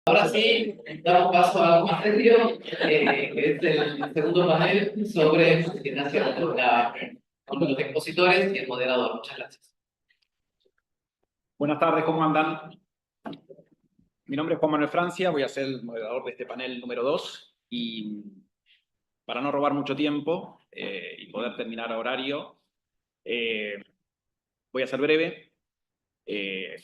Ahora sí, damos paso a algo más serio, que es el segundo panel sobre facilitación con los expositores y el moderador. Muchas gracias. Buenas tardes, ¿cómo andan? Mi nombre es Juan Manuel Francia, voy a ser el moderador de este panel número 2 y para no robar mucho tiempo y poder terminar a horario, voy a ser breve.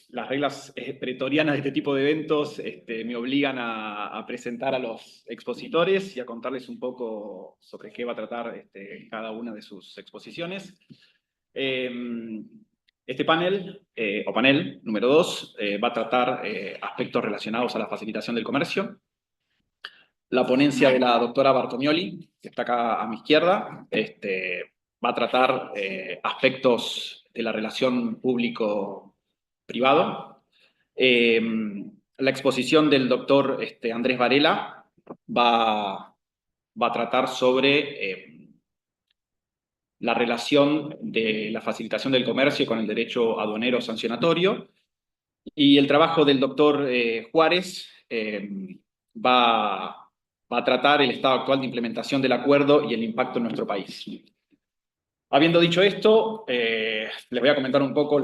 Las reglas pretorianas de este tipo de eventos me obligan a presentar a los expositores y a contarles un poco sobre qué va a tratar cada una de sus exposiciones. Este panel, o panel número 2, va a tratar aspectos relacionados a la facilitación del comercio. La ponencia de la doctora Bartomioli, que está acá a mi izquierda, va a tratar aspectos de la relación público-privado. La exposición del doctor Andrés Varela va a tratar sobre la relación de la facilitación del comercio con el derecho aduanero sancionatorio. Y el trabajo del doctor Juárez va a tratar el estado actual de implementación del acuerdo y el impacto en nuestro país. Habiendo dicho esto, les voy a comentar un poco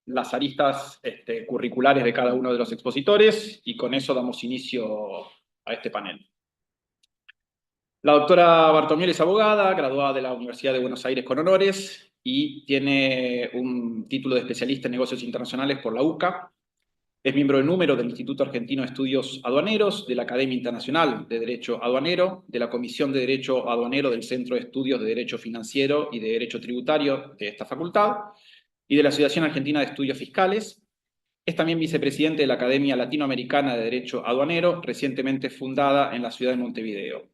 las aristas curriculares de cada uno de los expositores y con eso damos inicio a este panel. La doctora Bartomioli es abogada, graduada de la Universidad de Buenos Aires con honores y tiene un título de especialista en negocios internacionales por la UCA. Es miembro de número del Instituto Argentino de Estudios Aduaneros, de la Academia Internacional de Derecho Aduanero, de la Comisión de Derecho Aduanero del Centro de Estudios de Derecho Financiero y de Derecho Tributario de esta facultad, y de la Asociación Argentina de Estudios Fiscales. Es también vicepresidente de la Academia Latinoamericana de Derecho Aduanero, recientemente fundada en la ciudad de Montevideo.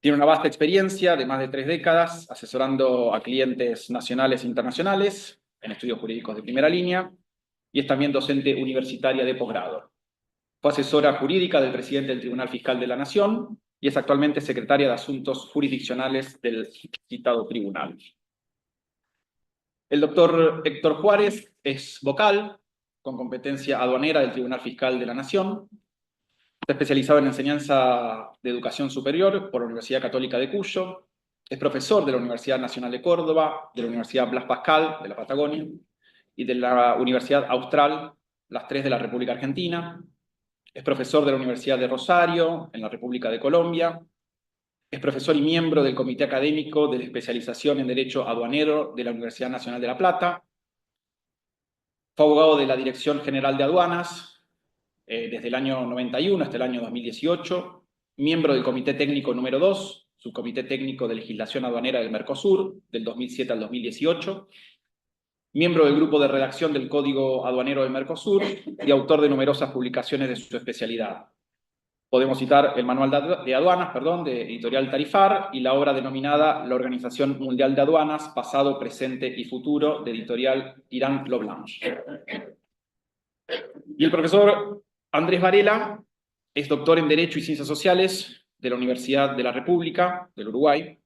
Tiene una vasta experiencia de más de 3 décadas, asesorando a clientes nacionales e internacionales en estudios jurídicos de primera línea, y es también docente universitaria de posgrado. Fue asesora jurídica del presidente del Tribunal Fiscal de la Nación y es actualmente secretaria de Asuntos Jurisdiccionales del citado tribunal. El doctor Héctor Juárez es vocal, con competencia aduanera del Tribunal Fiscal de la Nación. Está especializado en enseñanza de educación superior por la Universidad Católica de Cuyo. Es profesor de la Universidad Nacional de Córdoba, de la Universidad Blas Pascal de la Patagonia y de la Universidad Austral, las 3 de la República Argentina. Es profesor de la Universidad de Rosario, en la República de Colombia. Es profesor y miembro del Comité Académico de la Especialización en Derecho Aduanero de la Universidad Nacional de La Plata. Fue abogado de la Dirección General de Aduanas desde el año 91 hasta el año 2018. Miembro del Comité Técnico número 2, Subcomité Técnico de Legislación Aduanera del Mercosur, del 2007 al 2018. Miembro del grupo de redacción del Código Aduanero del Mercosur y autor de numerosas publicaciones de su especialidad. Podemos citar el Manual de Aduanas, de Editorial Tarifar, y la obra denominada La Organización Mundial de Aduanas, Pasado, Presente y Futuro, de Editorial Tirant Lo Blanche. Y el profesor Andrés Varela es doctor en Derecho y Ciencias Sociales de la Universidad de la República del Uruguay.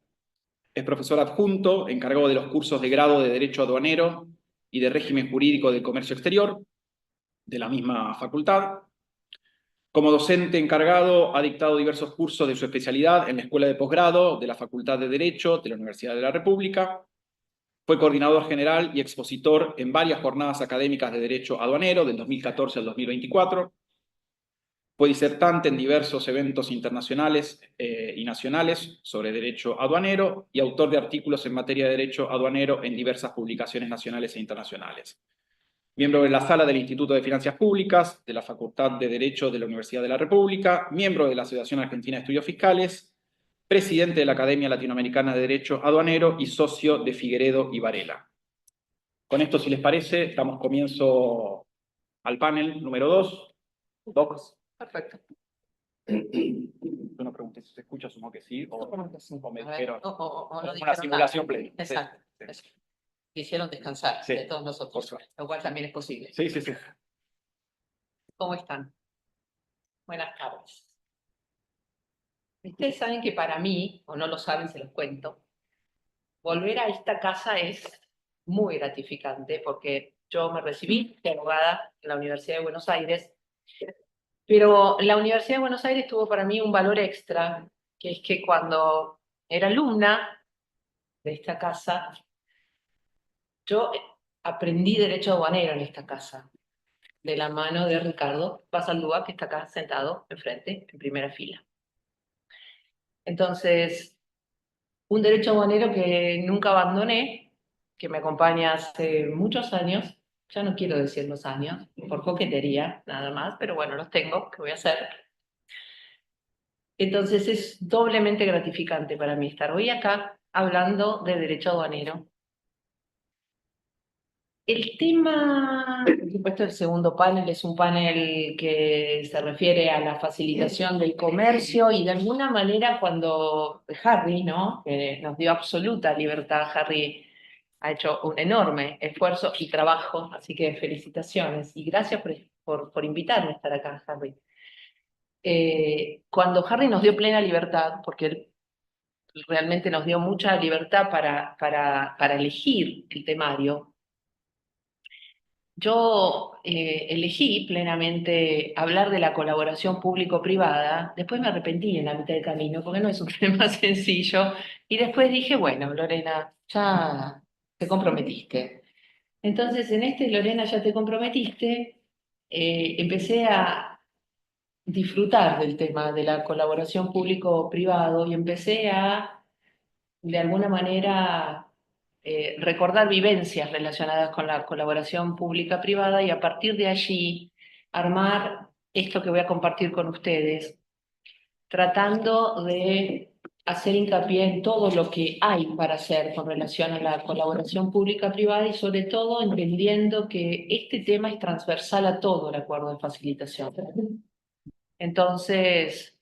Es profesor adjunto, encargado de los cursos de grado de Derecho Aduanero y de Régimen Jurídico del Comercio Exterior, de la misma facultad. Como docente encargado, ha dictado diversos cursos de su especialidad en la Escuela de Posgrado de la Facultad de Derecho de la Universidad de la República. Fue coordinador general y expositor en varias jornadas académicas de Derecho Aduanero del 2014 al 2024. Fue disertante en diversos eventos internacionales y nacionales sobre derecho aduanero y autor de artículos en materia de derecho aduanero en diversas publicaciones nacionales e internacionales. Miembro de la Sala del Instituto de Finanzas Públicas, de la Facultad de Derecho de la Universidad de la República, miembro de la Asociación Argentina de Estudios Fiscales, presidente de la Academia Latinoamericana de Derecho Aduanero y socio de Figueredo y Varela. Con esto, si les parece, damos comienzo al panel número 2. Docs. Perfecto. Yo no pregunté si se escucha, asumo que sí, o me dijeron, O no una simulación plena. Exacto. Sí. Quisieron descansar Sí, de todos nosotros, lo cual también es posible. Sí. ¿Cómo están? Buenas tardes. Ustedes saben que para mí, o no lo saben, se los cuento, volver a esta casa es muy gratificante porque yo me recibí de abogada en la Universidad de Buenos Aires Pero la Universidad de Buenos Aires tuvo para mí un valor extra, que es que cuando era alumna de esta casa, yo aprendí derecho aduanero en esta casa, de la mano de Ricardo Basaldúa, que está acá sentado enfrente, en primera fila. Entonces, un derecho aduanero que nunca abandoné, que me acompaña hace muchos años, ya no quiero decir los años, por coquetería nada más, pero bueno, los tengo, ¿qué voy a hacer? Entonces es doblemente gratificante para mí estar hoy acá hablando de derecho aduanero. El tema, por supuesto, el segundo panel es un panel que se refiere a la facilitación del comercio y de alguna manera cuando Harry, ¿no? Que nos dio absoluta libertad, Harry ha hecho un enorme esfuerzo y trabajo, así que felicitaciones y gracias por invitarme a estar acá, Harry. Cuando Harry nos dio plena libertad, porque él realmente nos dio mucha libertad para elegir el temario, yo elegí plenamente hablar de la colaboración público-privada, después me arrepentí en la mitad del camino porque no es un tema sencillo, y después dije, bueno, Lorena, ya te comprometiste. Entonces, en este Lorena, ya te comprometiste, empecé a disfrutar del tema de la colaboración público-privado y empecé a, de alguna manera, recordar vivencias relacionadas con la colaboración pública-privada y a partir de allí armar esto que voy a compartir con ustedes, tratando de hacer hincapié en todo lo que hay para hacer con relación a la colaboración pública-privada y sobre todo entendiendo que este tema es transversal a todo el acuerdo de facilitación. Entonces,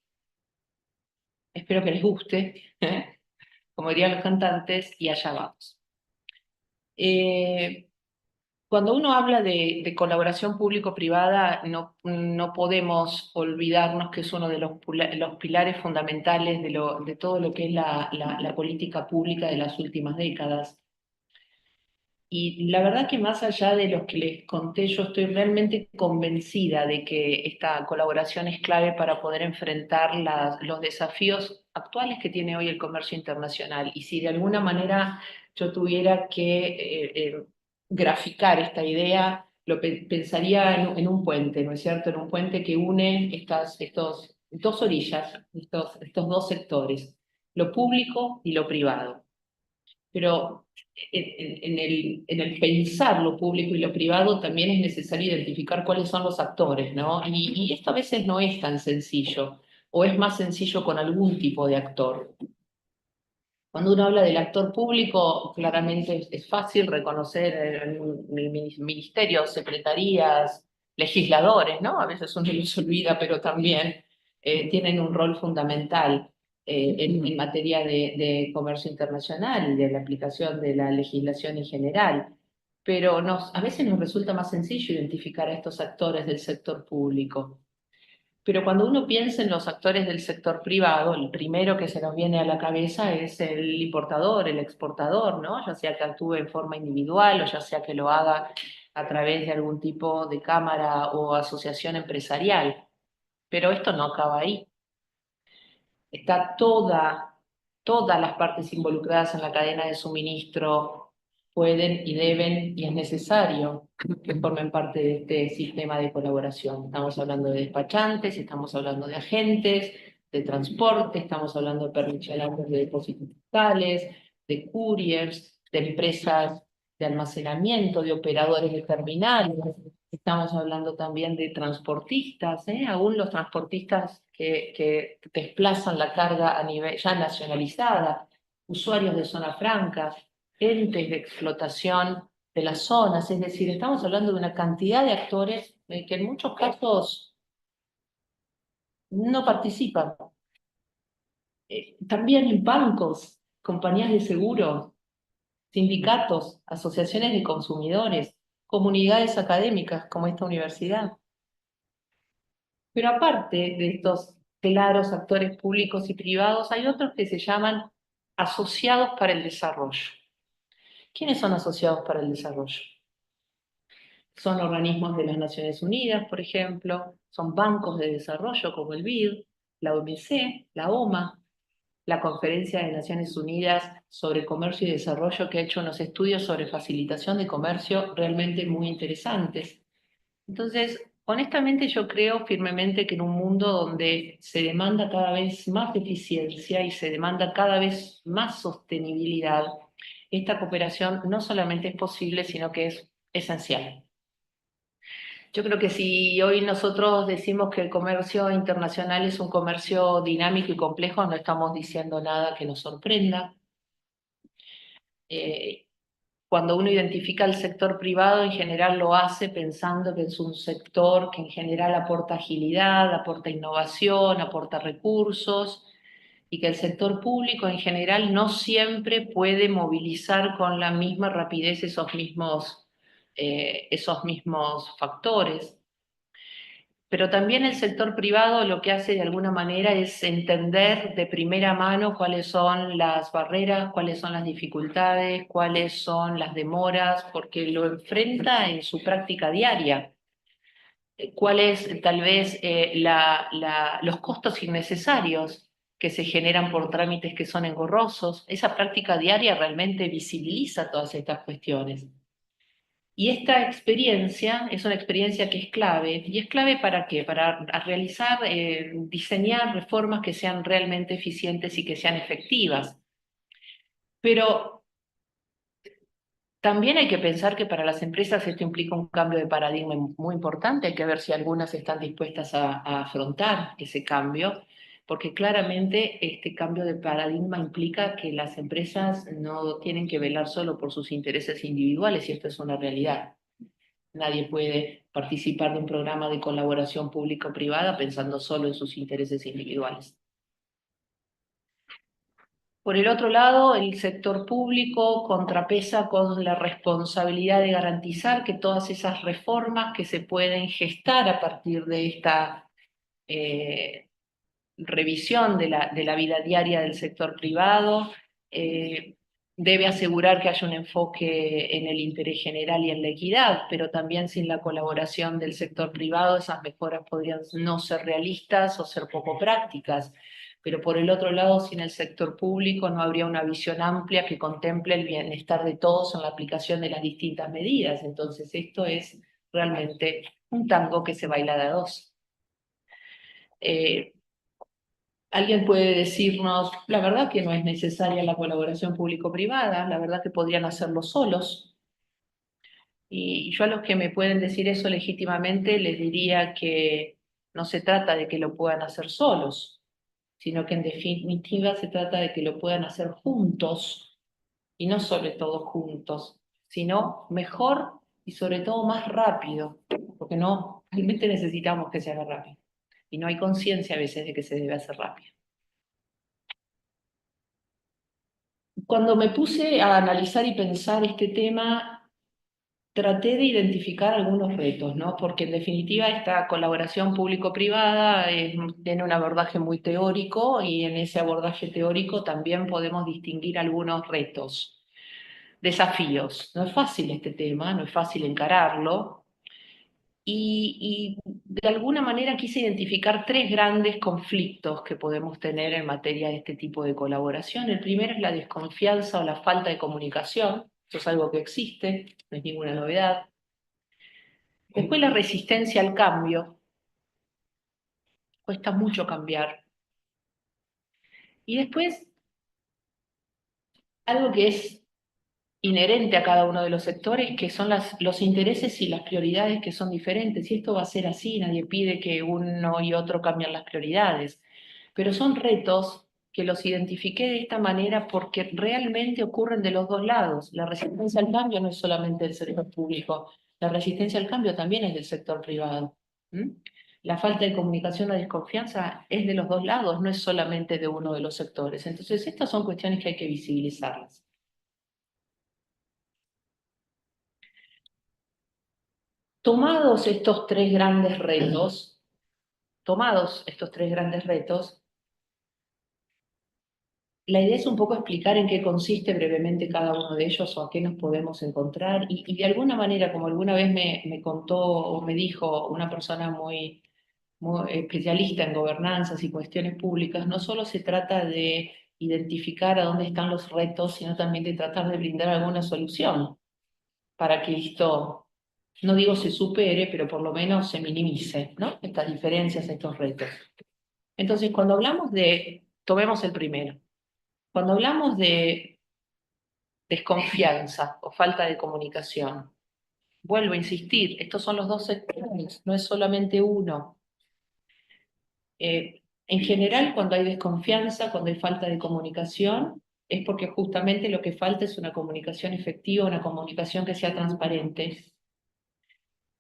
espero que les guste, como dirían los cantantes, y allá vamos. Cuando uno habla de colaboración público-privada, no podemos olvidarnos que es uno de los pilares fundamentales de todo lo que es la política pública de las últimas décadas. Y la verdad que más allá de los que les conté, yo estoy realmente convencida de que esta colaboración es clave para poder enfrentar los desafíos actuales que tiene hoy el comercio internacional. Y si de alguna manera yo tuviera que graficar esta idea, pensaría en un puente, ¿no es cierto? En un puente que une estas dos orillas, estos dos sectores, lo público y lo privado. Pero en el pensar lo público y lo privado también es necesario identificar cuáles son los actores, ¿no? Y esto a veces no es tan sencillo, o es más sencillo con algún tipo de actor. Cuando uno habla del actor público, claramente es fácil reconocer ministerios, secretarías, legisladores, ¿no? A veces uno los olvida, pero también tienen un rol fundamental en materia de comercio internacional y de la aplicación de la legislación en general. Pero a veces nos resulta más sencillo identificar a estos actores del sector público. Pero cuando uno piensa en los actores del sector privado, el primero que se nos viene a la cabeza es el importador, el exportador, ¿no? Ya sea que actúe en forma individual o ya sea que lo haga a través de algún tipo de cámara o asociación empresarial. Pero esto no acaba ahí. Está todas las partes involucradas en la cadena de suministro pueden y deben y es necesario que formen parte de este sistema de colaboración. Estamos hablando de despachantes, estamos hablando de agentes, de transporte, estamos hablando de permisionarios de depósitos fiscales, de couriers, de empresas de almacenamiento, de operadores de terminales. Estamos hablando también de transportistas, aún los transportistas que desplazan la carga a nivel ya nacionalizada, usuarios de zona franca, entes de explotación de las zonas, es decir, estamos hablando de una cantidad de actores que en muchos casos no participan. También en bancos, compañías de seguros, sindicatos, asociaciones de consumidores, comunidades académicas como esta universidad. Pero aparte de estos claros actores públicos y privados, hay otros que se llaman asociados para el desarrollo. ¿Quiénes son asociados para el desarrollo? son organismos de las Naciones Unidas, por ejemplo, son bancos de desarrollo como el BID, la OMC, la OMA, la Conferencia de Naciones Unidas sobre Comercio y Desarrollo, que ha hecho unos estudios sobre facilitación de comercio realmente muy interesantes. Entonces, honestamente yo creo firmemente que en un mundo donde se demanda cada vez más eficiencia y se demanda cada vez más sostenibilidad, esta cooperación no solamente es posible, sino que es esencial. Yo creo que si hoy nosotros decimos que el comercio internacional es un comercio dinámico y complejo, no estamos diciendo nada que nos sorprenda. Cuando uno identifica el sector privado, en general lo hace pensando que es un sector que en general aporta agilidad, aporta innovación, aporta recursos, y que el sector público en general no siempre puede movilizar con la misma rapidez esos mismos factores. Pero también el sector privado lo que hace de alguna manera es entender de primera mano cuáles son las barreras, cuáles son las dificultades, cuáles son las demoras, porque lo enfrenta en su práctica diaria. Cuáles tal vez los costos innecesarios que se generan por trámites que son engorrosos. Esa práctica diaria realmente visibiliza todas estas cuestiones. Y esta experiencia es una experiencia que es clave. ¿Y es clave para qué? Para realizar, diseñar reformas que sean realmente eficientes y que sean efectivas. Pero también hay que pensar que para las empresas esto implica un cambio de paradigma muy importante. Hay que ver si algunas están dispuestas a afrontar ese cambio, porque claramente este cambio de paradigma implica que las empresas no tienen que velar solo por sus intereses individuales, y esto es una realidad. Nadie puede participar de un programa de colaboración público-privada pensando solo en sus intereses individuales. Por el otro lado, el sector público contrapesa con la responsabilidad de garantizar que todas esas reformas que se pueden gestar a partir de esta revisión de la vida diaria del sector privado, debe asegurar que haya un enfoque en el interés general y en la equidad, pero también sin la colaboración del sector privado esas mejoras podrían no ser realistas o ser poco prácticas. Pero por el otro lado, sin el sector público no habría una visión amplia que contemple el bienestar de todos en la aplicación de las distintas medidas. Entonces esto es realmente un tango que se baila de a dos. Alguien puede decirnos, la verdad que no es necesaria la colaboración público-privada, la verdad que podrían hacerlo solos. Y yo a los que me pueden decir eso legítimamente les diría que no se trata de que lo puedan hacer solos, sino que en definitiva se trata de que lo puedan hacer juntos, y no sobre todo juntos, sino mejor y sobre todo más rápido, porque no, realmente necesitamos que se haga rápido. Y no hay conciencia a veces de que se debe hacer rápido. Cuando me puse a analizar y pensar este tema, traté de identificar algunos retos, ¿no? Porque en definitiva esta colaboración público-privada tiene un abordaje muy teórico, y en ese abordaje teórico también podemos distinguir algunos retos, desafíos. No es fácil este tema, no es fácil encararlo. Y de alguna manera quise identificar tres grandes conflictos que podemos tener en materia de este tipo de colaboración. El primero es la desconfianza o la falta de comunicación. Eso es algo que existe, no es ninguna novedad. Después la resistencia al cambio. Cuesta mucho cambiar. Y después algo que es inherente a cada uno de los sectores, que son los intereses y las prioridades que son diferentes. Y esto va a ser así, nadie pide que uno y otro cambien las prioridades. Pero son retos que los identifiqué de esta manera porque realmente ocurren de los dos lados. La resistencia al cambio no es solamente del sector público, la resistencia al cambio también es del sector privado. ¿Mm? La falta de comunicación o desconfianza es de los dos lados, no es solamente de uno de los sectores. Entonces, estas son cuestiones que hay que visibilizarlas. Tomados estos tres grandes retos, la idea es un poco explicar en qué consiste brevemente cada uno de ellos o a qué nos podemos encontrar. Y de alguna manera, como alguna vez me contó o me dijo una persona muy especialista en gobernanzas y cuestiones públicas, no solo se trata de identificar a dónde están los retos, sino también de tratar de brindar alguna solución para que esto, no digo se supere, pero por lo menos se minimice, ¿no? Estas diferencias, estos retos. Entonces, cuando hablamos tomemos el primero, cuando hablamos de desconfianza o falta de comunicación, vuelvo a insistir, estos son los dos sectores, no es solamente uno. En general, cuando hay desconfianza, cuando hay falta de comunicación, es porque justamente lo que falta es una comunicación efectiva, una comunicación que sea transparente.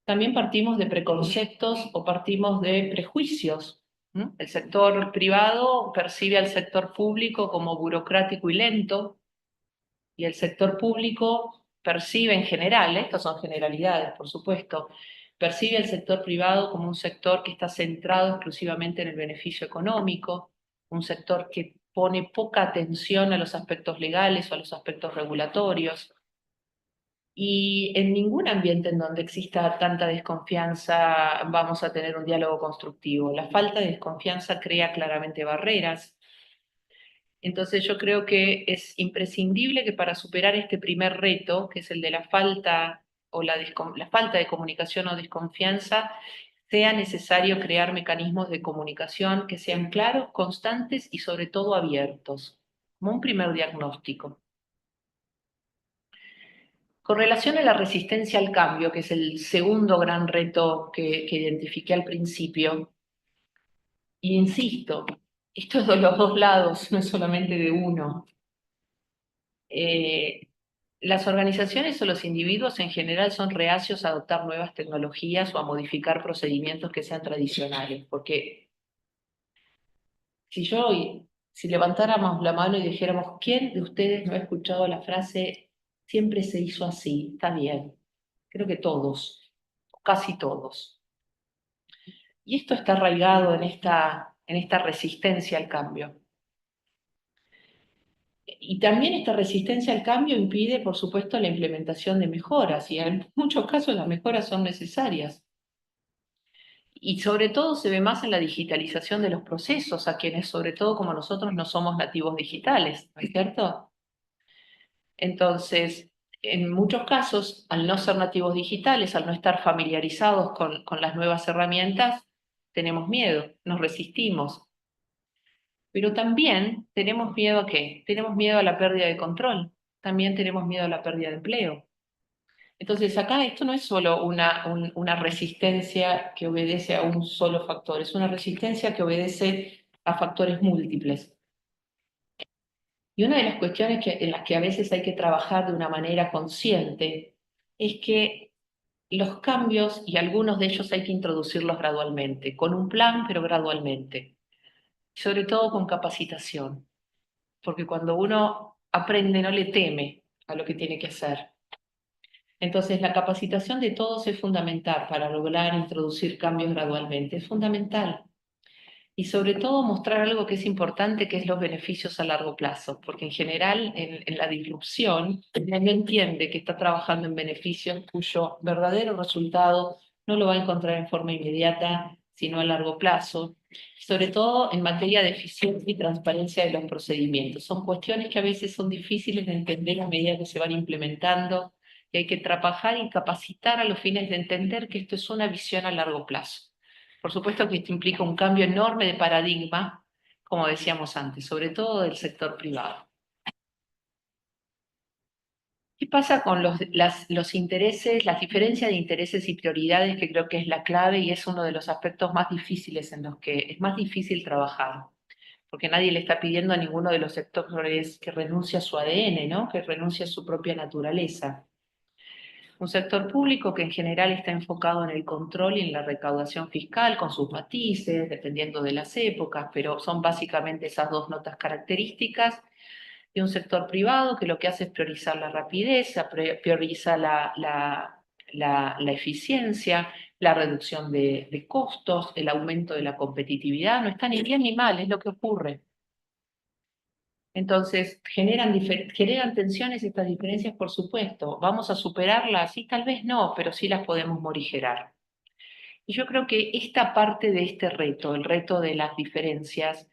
También partimos de preconceptos o partimos de prejuicios. ¿No? El sector privado percibe al sector público como burocrático y lento, y el sector público percibe en general, estas son generalidades, por supuesto, percibe al sector privado como un sector que está centrado exclusivamente en el beneficio económico, un sector que pone poca atención a los aspectos legales o a los aspectos regulatorios. Y en ningún ambiente en donde exista tanta desconfianza vamos a tener un diálogo constructivo. La falta de desconfianza crea claramente barreras. Entonces yo creo que es imprescindible que para superar este primer reto, que es el de la falta o la falta de comunicación o desconfianza, sea necesario crear mecanismos de comunicación que sean claros, constantes y sobre todo abiertos, como un primer diagnóstico. Con relación a la resistencia al cambio, que es el segundo gran reto que identifiqué al principio, y insisto, esto es de los dos lados, no es solamente de uno. Las organizaciones o los individuos en general son reacios a adoptar nuevas tecnologías o a modificar procedimientos que sean tradicionales, porque si levantáramos la mano y dijéramos, ¿quién de ustedes no ha escuchado la frase siempre se hizo así? Está bien. Creo que todos, casi todos. Y esto está arraigado en esta resistencia al cambio. Y también esta resistencia al cambio impide, por supuesto, la implementación de mejoras, y en muchos casos las mejoras son necesarias. Y sobre todo se ve más en la digitalización de los procesos, a quienes, sobre todo como nosotros, no somos nativos digitales, ¿no es cierto? Entonces, en muchos casos, al no ser nativos digitales, al no estar familiarizados con las nuevas herramientas, tenemos miedo, nos resistimos. Pero también tenemos miedo a qué? Tenemos miedo a la pérdida de control, también tenemos miedo a la pérdida de empleo. Entonces, acá esto no es solo una resistencia que obedece a un solo factor, es una resistencia que obedece a factores múltiples. Y una de las cuestiones en las que a veces hay que trabajar de una manera consciente es que los cambios, y algunos de ellos hay que introducirlos gradualmente, con un plan, pero gradualmente, sobre todo con capacitación, porque cuando uno aprende no le teme a lo que tiene que hacer. Entonces, la capacitación de todos es fundamental para lograr introducir cambios gradualmente, es fundamental. Y sobre todo mostrar algo que es importante, que es los beneficios a largo plazo, porque en general en la disrupción nadie entiende que está trabajando en beneficios cuyo verdadero resultado no lo va a encontrar en forma inmediata, sino a largo plazo, sobre todo en materia de eficiencia y transparencia de los procedimientos. Son cuestiones que a veces son difíciles de entender a medida que se van implementando y hay que trabajar y capacitar a los fines de entender que esto es una visión a largo plazo. Por supuesto que esto implica un cambio enorme de paradigma, como decíamos antes, sobre todo del sector privado. ¿Qué pasa con los intereses, las diferencias de intereses y prioridades, que creo que es la clave y es uno de los aspectos más difíciles en los que es más difícil trabajar? Porque nadie le está pidiendo a ninguno de los sectores que renuncie a su ADN, ¿no? Que renuncie a su propia naturaleza. Un sector público que en general está enfocado en el control y en la recaudación fiscal, con sus matices, dependiendo de las épocas, pero son básicamente esas dos notas características. Y un sector privado que lo que hace es priorizar la rapidez, prioriza la eficiencia, la reducción de costos, el aumento de la competitividad. No está ni bien ni mal, es lo que ocurre. Entonces, generan tensiones estas diferencias, por supuesto. ¿Vamos a superarlas? Sí, tal vez no, pero sí las podemos morigerar. Y yo creo que esta parte de este reto, el reto de las diferencias,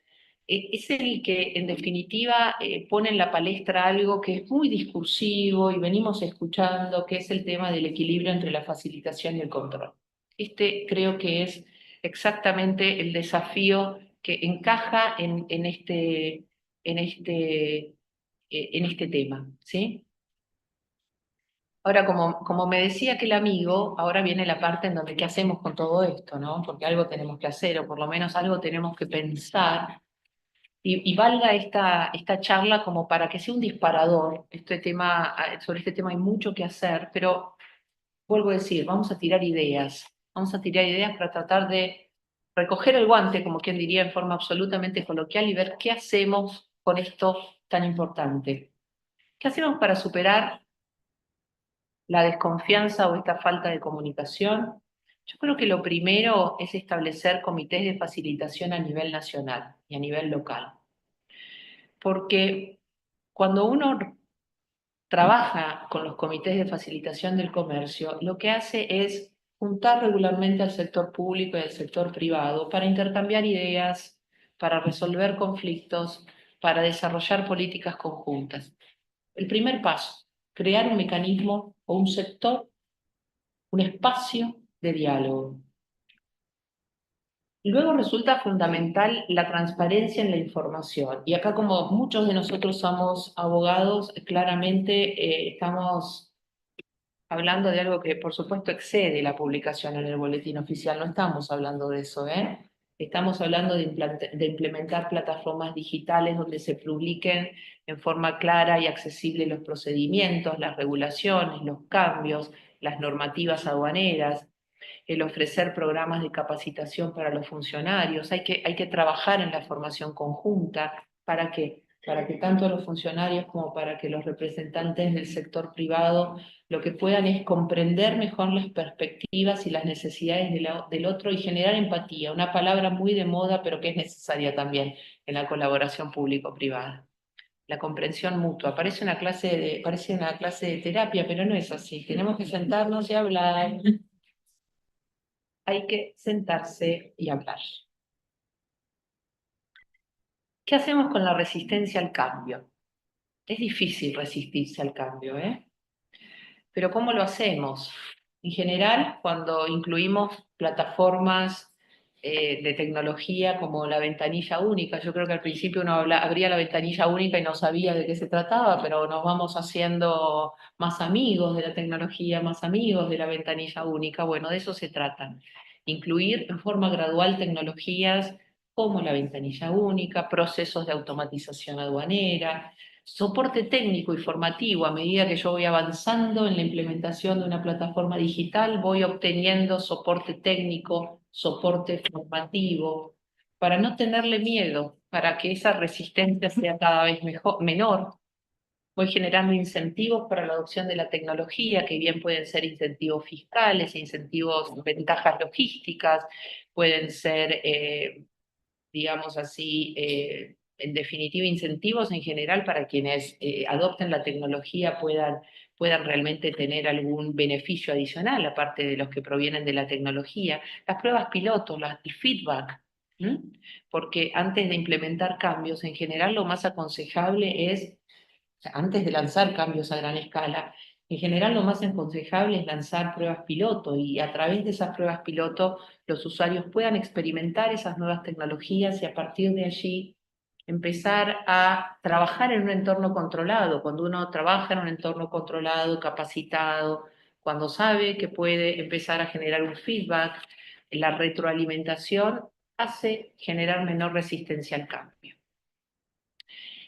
es el que en definitiva pone en la palestra algo que es muy discursivo y venimos escuchando, que es el tema del equilibrio entre la facilitación y el control. Este creo que es exactamente el desafío que encaja en este tema, ¿sí? Ahora, como me decía aquel amigo, ahora viene la parte en donde qué hacemos con todo esto, ¿no? Porque algo tenemos que hacer, o por lo menos algo tenemos que pensar, y valga esta charla como para que sea un disparador. Sobre este tema hay mucho que hacer, pero vuelvo a decir, vamos a tirar ideas para tratar de recoger el guante, como quien diría en forma absolutamente coloquial, y ver qué hacemos con esto tan importante. ¿Qué hacemos para superar la desconfianza o esta falta de comunicación? Yo creo que lo primero es establecer comités de facilitación a nivel nacional y a nivel local, porque cuando uno trabaja con los comités de facilitación del comercio, lo que hace es juntar regularmente al sector público y al sector privado para intercambiar ideas, para resolver conflictos, para desarrollar políticas conjuntas. El primer paso, crear un mecanismo o un sector, un espacio de diálogo. Luego resulta fundamental la transparencia en la información. Y acá, como muchos de nosotros somos abogados, claramente estamos hablando de algo que, por supuesto, excede la publicación en el boletín oficial. No estamos hablando de eso, ¿eh? Estamos hablando de implementar plataformas digitales donde se publiquen en forma clara y accesible los procedimientos, las regulaciones, los cambios, las normativas aduaneras, el ofrecer programas de capacitación para los funcionarios. Hay que trabajar en la formación conjunta. ¿Para qué? Para que tanto los funcionarios como para que los representantes del sector privado lo que puedan es comprender mejor las perspectivas y las necesidades del otro y generar empatía, una palabra muy de moda, pero que es necesaria también en la colaboración público-privada. La comprensión mutua. Parece una clase de terapia, pero no es así. Tenemos que sentarnos y hablar. Hay que sentarse y hablar. ¿Qué hacemos con la resistencia al cambio? Es difícil resistirse al cambio, ¿eh? Pero ¿cómo lo hacemos? En general, cuando incluimos plataformas de tecnología como la ventanilla única, yo creo que al principio uno abría la ventanilla única y no sabía de qué se trataba, pero nos vamos haciendo más amigos de la tecnología, más amigos de la ventanilla única. Bueno, de eso se trata. Incluir en forma gradual tecnologías como la ventanilla única, procesos de automatización aduanera, soporte técnico y formativo. A medida que yo voy avanzando en la implementación de una plataforma digital, voy obteniendo soporte técnico, soporte formativo, para no tenerle miedo, para que esa resistencia sea cada vez menor. Voy generando incentivos para la adopción de la tecnología, que bien pueden ser incentivos fiscales, incentivos, ventajas logísticas, pueden ser digamos así, en definitiva, incentivos en general para quienes adopten la tecnología puedan realmente tener algún beneficio adicional, aparte de los que provienen de la tecnología. Las pruebas pilotos, el feedback, ¿m? Porque antes de implementar cambios, en general lo más aconsejable es, o sea, antes de lanzar cambios a gran escala, en general lo más aconsejable es lanzar pruebas piloto y a través de esas pruebas piloto los usuarios puedan experimentar esas nuevas tecnologías y a partir de allí empezar a trabajar en un entorno controlado. Cuando uno trabaja en un entorno controlado, capacitado, cuando sabe que puede empezar a generar un feedback, la retroalimentación hace generar menor resistencia al cambio.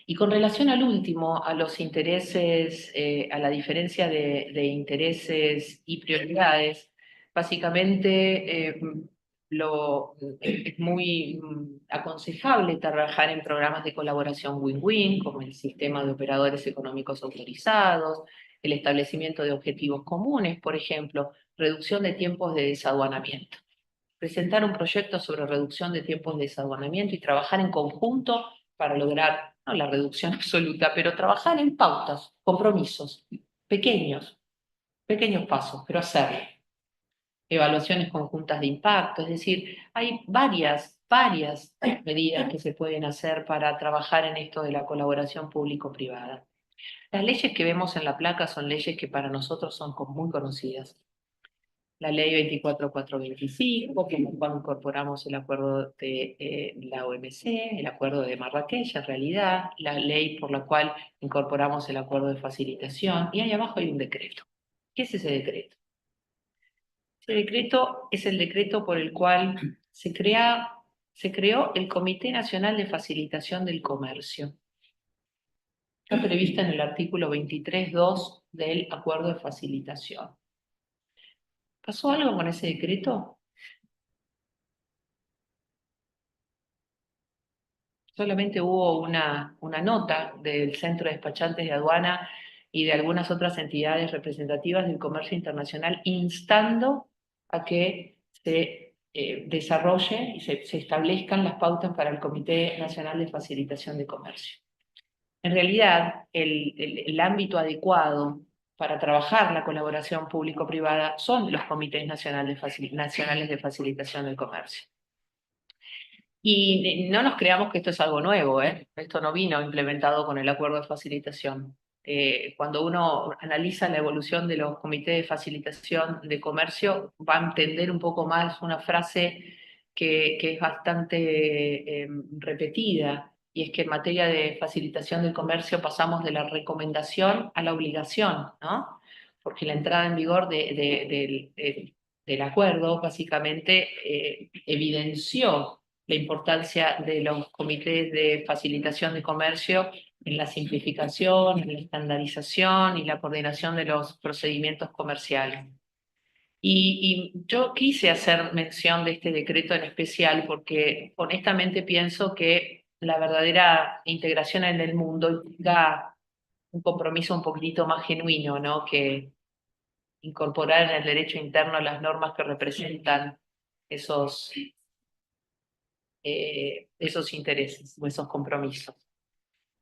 Y con relación al último, a los intereses, a la diferencia de intereses y prioridades, básicamente es muy aconsejable trabajar en programas de colaboración win-win, como el sistema de operadores económicos autorizados, el establecimiento de objetivos comunes, por ejemplo, reducción de tiempos de desaduanamiento. Presentar un proyecto sobre reducción de tiempos de desaduanamiento y trabajar en conjunto para lograr no la reducción absoluta, pero trabajar en pautas, compromisos, pequeños, pequeños pasos, pero hacerlo. Evaluaciones conjuntas de impacto, es decir, hay varias medidas que se pueden hacer para trabajar en esto de la colaboración público-privada. Las leyes que vemos en la placa son leyes que para nosotros son muy conocidas. La ley 24425, con la cual incorporamos el acuerdo de la OMC, el acuerdo de Marrakech, en realidad, la ley por la cual incorporamos el acuerdo de facilitación, y ahí abajo hay un decreto. ¿Qué es ese decreto? Ese decreto es el decreto por el cual se creó el Comité Nacional de Facilitación del Comercio. Está prevista en el artículo 23.2 del acuerdo de facilitación. ¿Pasó algo con ese decreto? Solamente hubo una nota del Centro de Despachantes de Aduana y de algunas otras entidades representativas del comercio internacional instando a que se desarrolle y se establezcan las pautas para el Comité Nacional de Facilitación de Comercio. En realidad, el ámbito adecuado para trabajar la colaboración público-privada son los comités nacionales de facilitación del comercio. Y no nos creamos que esto es algo nuevo, ¿eh? Esto no vino implementado con el acuerdo de facilitación. Cuando uno analiza la evolución de los comités de facilitación de comercio, va a entender un poco más una frase que es bastante repetida, y es que en materia de facilitación del comercio pasamos de la recomendación a la obligación, ¿no? Porque la entrada en vigor del acuerdo básicamente evidenció la importancia de los comités de facilitación de comercio en la simplificación, en la estandarización y la coordinación de los procedimientos comerciales. Y yo quise hacer mención de este decreto en especial porque honestamente pienso que la verdadera integración en el mundo implica un compromiso un poquitito más genuino, ¿no? Que incorporar en el derecho interno las normas que representan esos esos intereses o esos compromisos.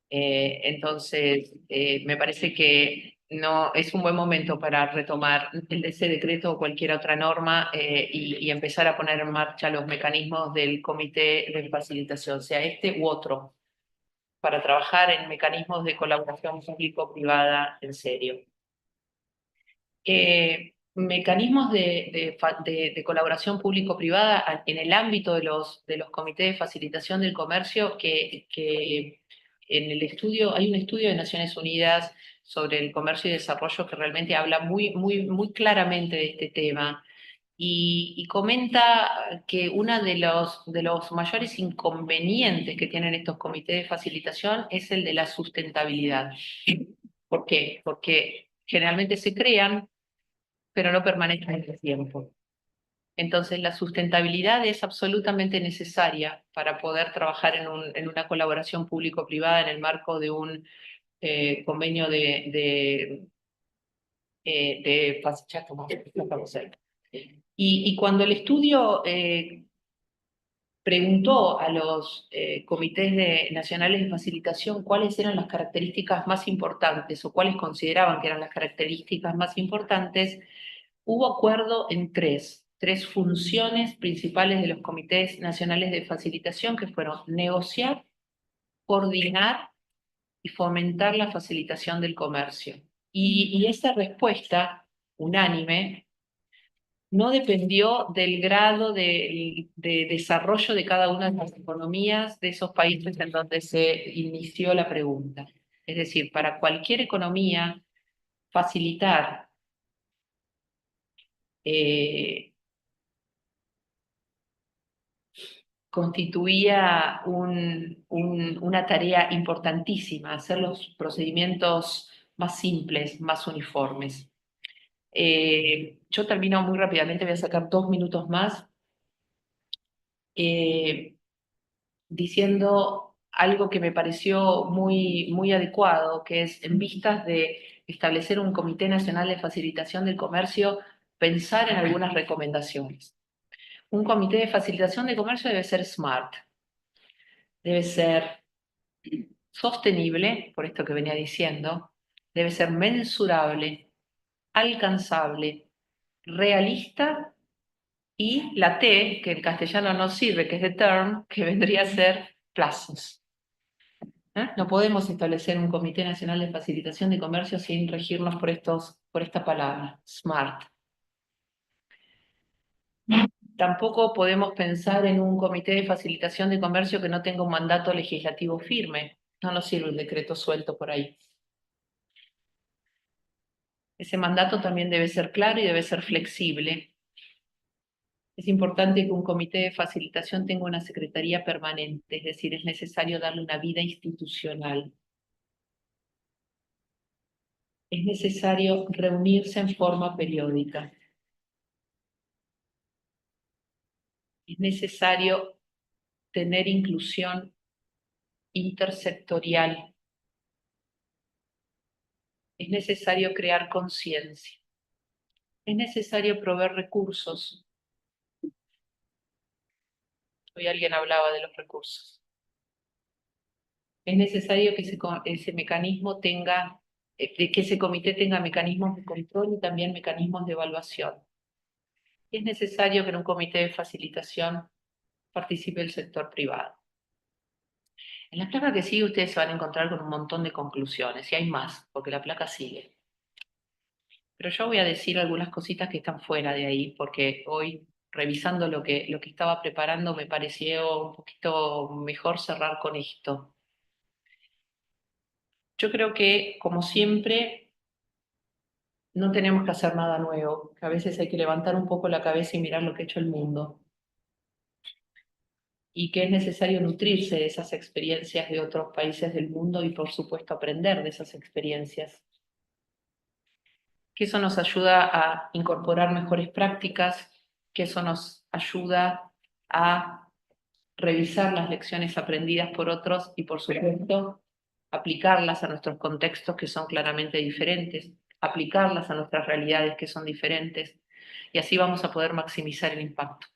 Entonces, me parece que no es un buen momento para retomar ese decreto o cualquier otra norma y empezar a poner en marcha los mecanismos del comité de facilitación, sea este u otro, para trabajar en mecanismos de colaboración público-privada en serio. Mecanismos de colaboración público-privada en el ámbito de los comités de facilitación del comercio, que en el estudio, hay un estudio de Naciones Unidas sobre el comercio y desarrollo que realmente habla muy claramente de este tema y comenta que uno de los mayores inconvenientes que tienen estos comités de facilitación es el de la sustentabilidad. ¿Por qué? Porque generalmente se crean pero no permanezca en el tiempo. Entonces, la sustentabilidad es absolutamente necesaria para poder trabajar en una colaboración público-privada en el marco de un convenio ya estamos ahí. Y cuando el estudio preguntó a los comités nacionales de facilitación cuáles eran las características más importantes o cuáles consideraban que eran las características más importantes, hubo acuerdo en tres funciones principales de los comités nacionales de facilitación, que fueron negociar, coordinar y fomentar la facilitación del comercio. Y esa respuesta unánime no dependió del grado de desarrollo de cada una de las economías de esos países en donde se inició la pregunta. Es decir, para cualquier economía, facilitar constituía una tarea importantísima, hacer los procedimientos más simples, más uniformes. Yo termino muy rápidamente, voy a sacar 2 minutos más, diciendo algo que me pareció muy adecuado, que es en vistas de establecer un Comité Nacional de Facilitación del Comercio, pensar en algunas recomendaciones. Un comité de facilitación de comercio debe ser SMART, debe ser sostenible, por esto que venía diciendo, debe ser mensurable, alcanzable, realista y la T, que en castellano no sirve, que es de term, que vendría a ser plazos. No podemos establecer un Comité Nacional de Facilitación de Comercio sin regirnos por esta palabra, SMART. Tampoco podemos pensar en un Comité de Facilitación de Comercio que no tenga un mandato legislativo firme. No nos sirve un decreto suelto por ahí. Ese mandato también debe ser claro y debe ser flexible. Es importante que un comité de facilitación tenga una secretaría permanente, es decir, es necesario darle una vida institucional. Es necesario reunirse en forma periódica. Es necesario tener inclusión intersectorial. Es necesario crear conciencia. Es necesario proveer recursos. Hoy alguien hablaba de los recursos. Es necesario que ese mecanismo tenga, que ese comité tenga mecanismos de control y también mecanismos de evaluación. Es necesario que en un comité de facilitación participe el sector privado. En la placa que sigue ustedes se van a encontrar con un montón de conclusiones, y hay más, porque la placa sigue. Pero yo voy a decir algunas cositas que están fuera de ahí, porque hoy, revisando lo que estaba preparando, me pareció un poquito mejor cerrar con esto. Yo creo que, como siempre, no tenemos que hacer nada nuevo, que a veces hay que levantar un poco la cabeza y mirar lo que ha hecho el mundo. Y que es necesario nutrirse de esas experiencias de otros países del mundo y, por supuesto, aprender de esas experiencias. Que eso nos ayuda a incorporar mejores prácticas, que eso nos ayuda a revisar las lecciones aprendidas por otros y, por supuesto, aplicarlas a nuestros contextos que son claramente diferentes, aplicarlas a nuestras realidades que son diferentes, y así vamos a poder maximizar el impacto.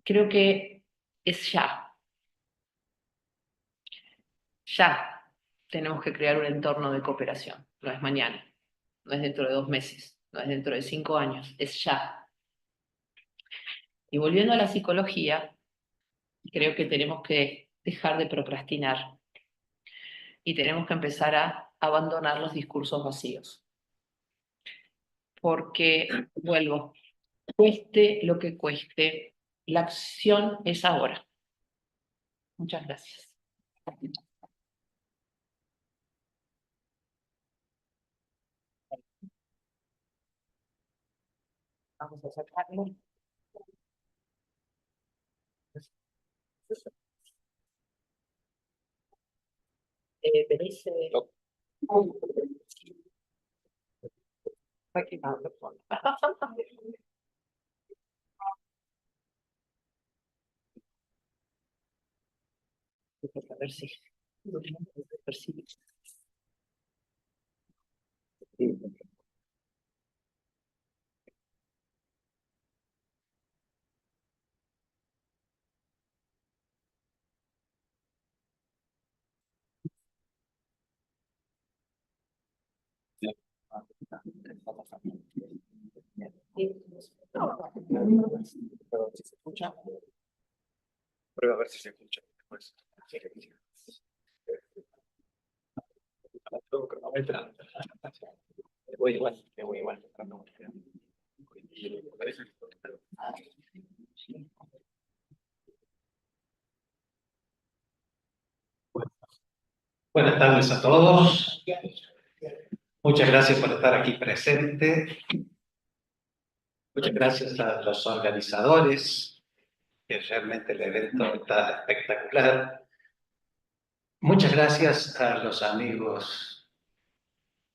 Creo que es ya. Ya tenemos que crear un entorno de cooperación. No es mañana, no es dentro de 2 meses, no es dentro de 5 años, es ya. Y volviendo a la psicología, creo que tenemos que dejar de procrastinar y tenemos que empezar a abandonar los discursos vacíos. Porque, vuelvo, cueste lo que cueste, la acción es ahora. Muchas gracias. Vamos a sacarlo. Veréis. Aquí va, lo pongo. A ver si percibe. ¿Se escucha? Prueba a ver si se escucha después. Me voy igual. Buenas tardes a todos. Muchas gracias por estar aquí presente. Muchas gracias a los organizadores, que realmente el evento está espectacular. Muchas gracias a los amigos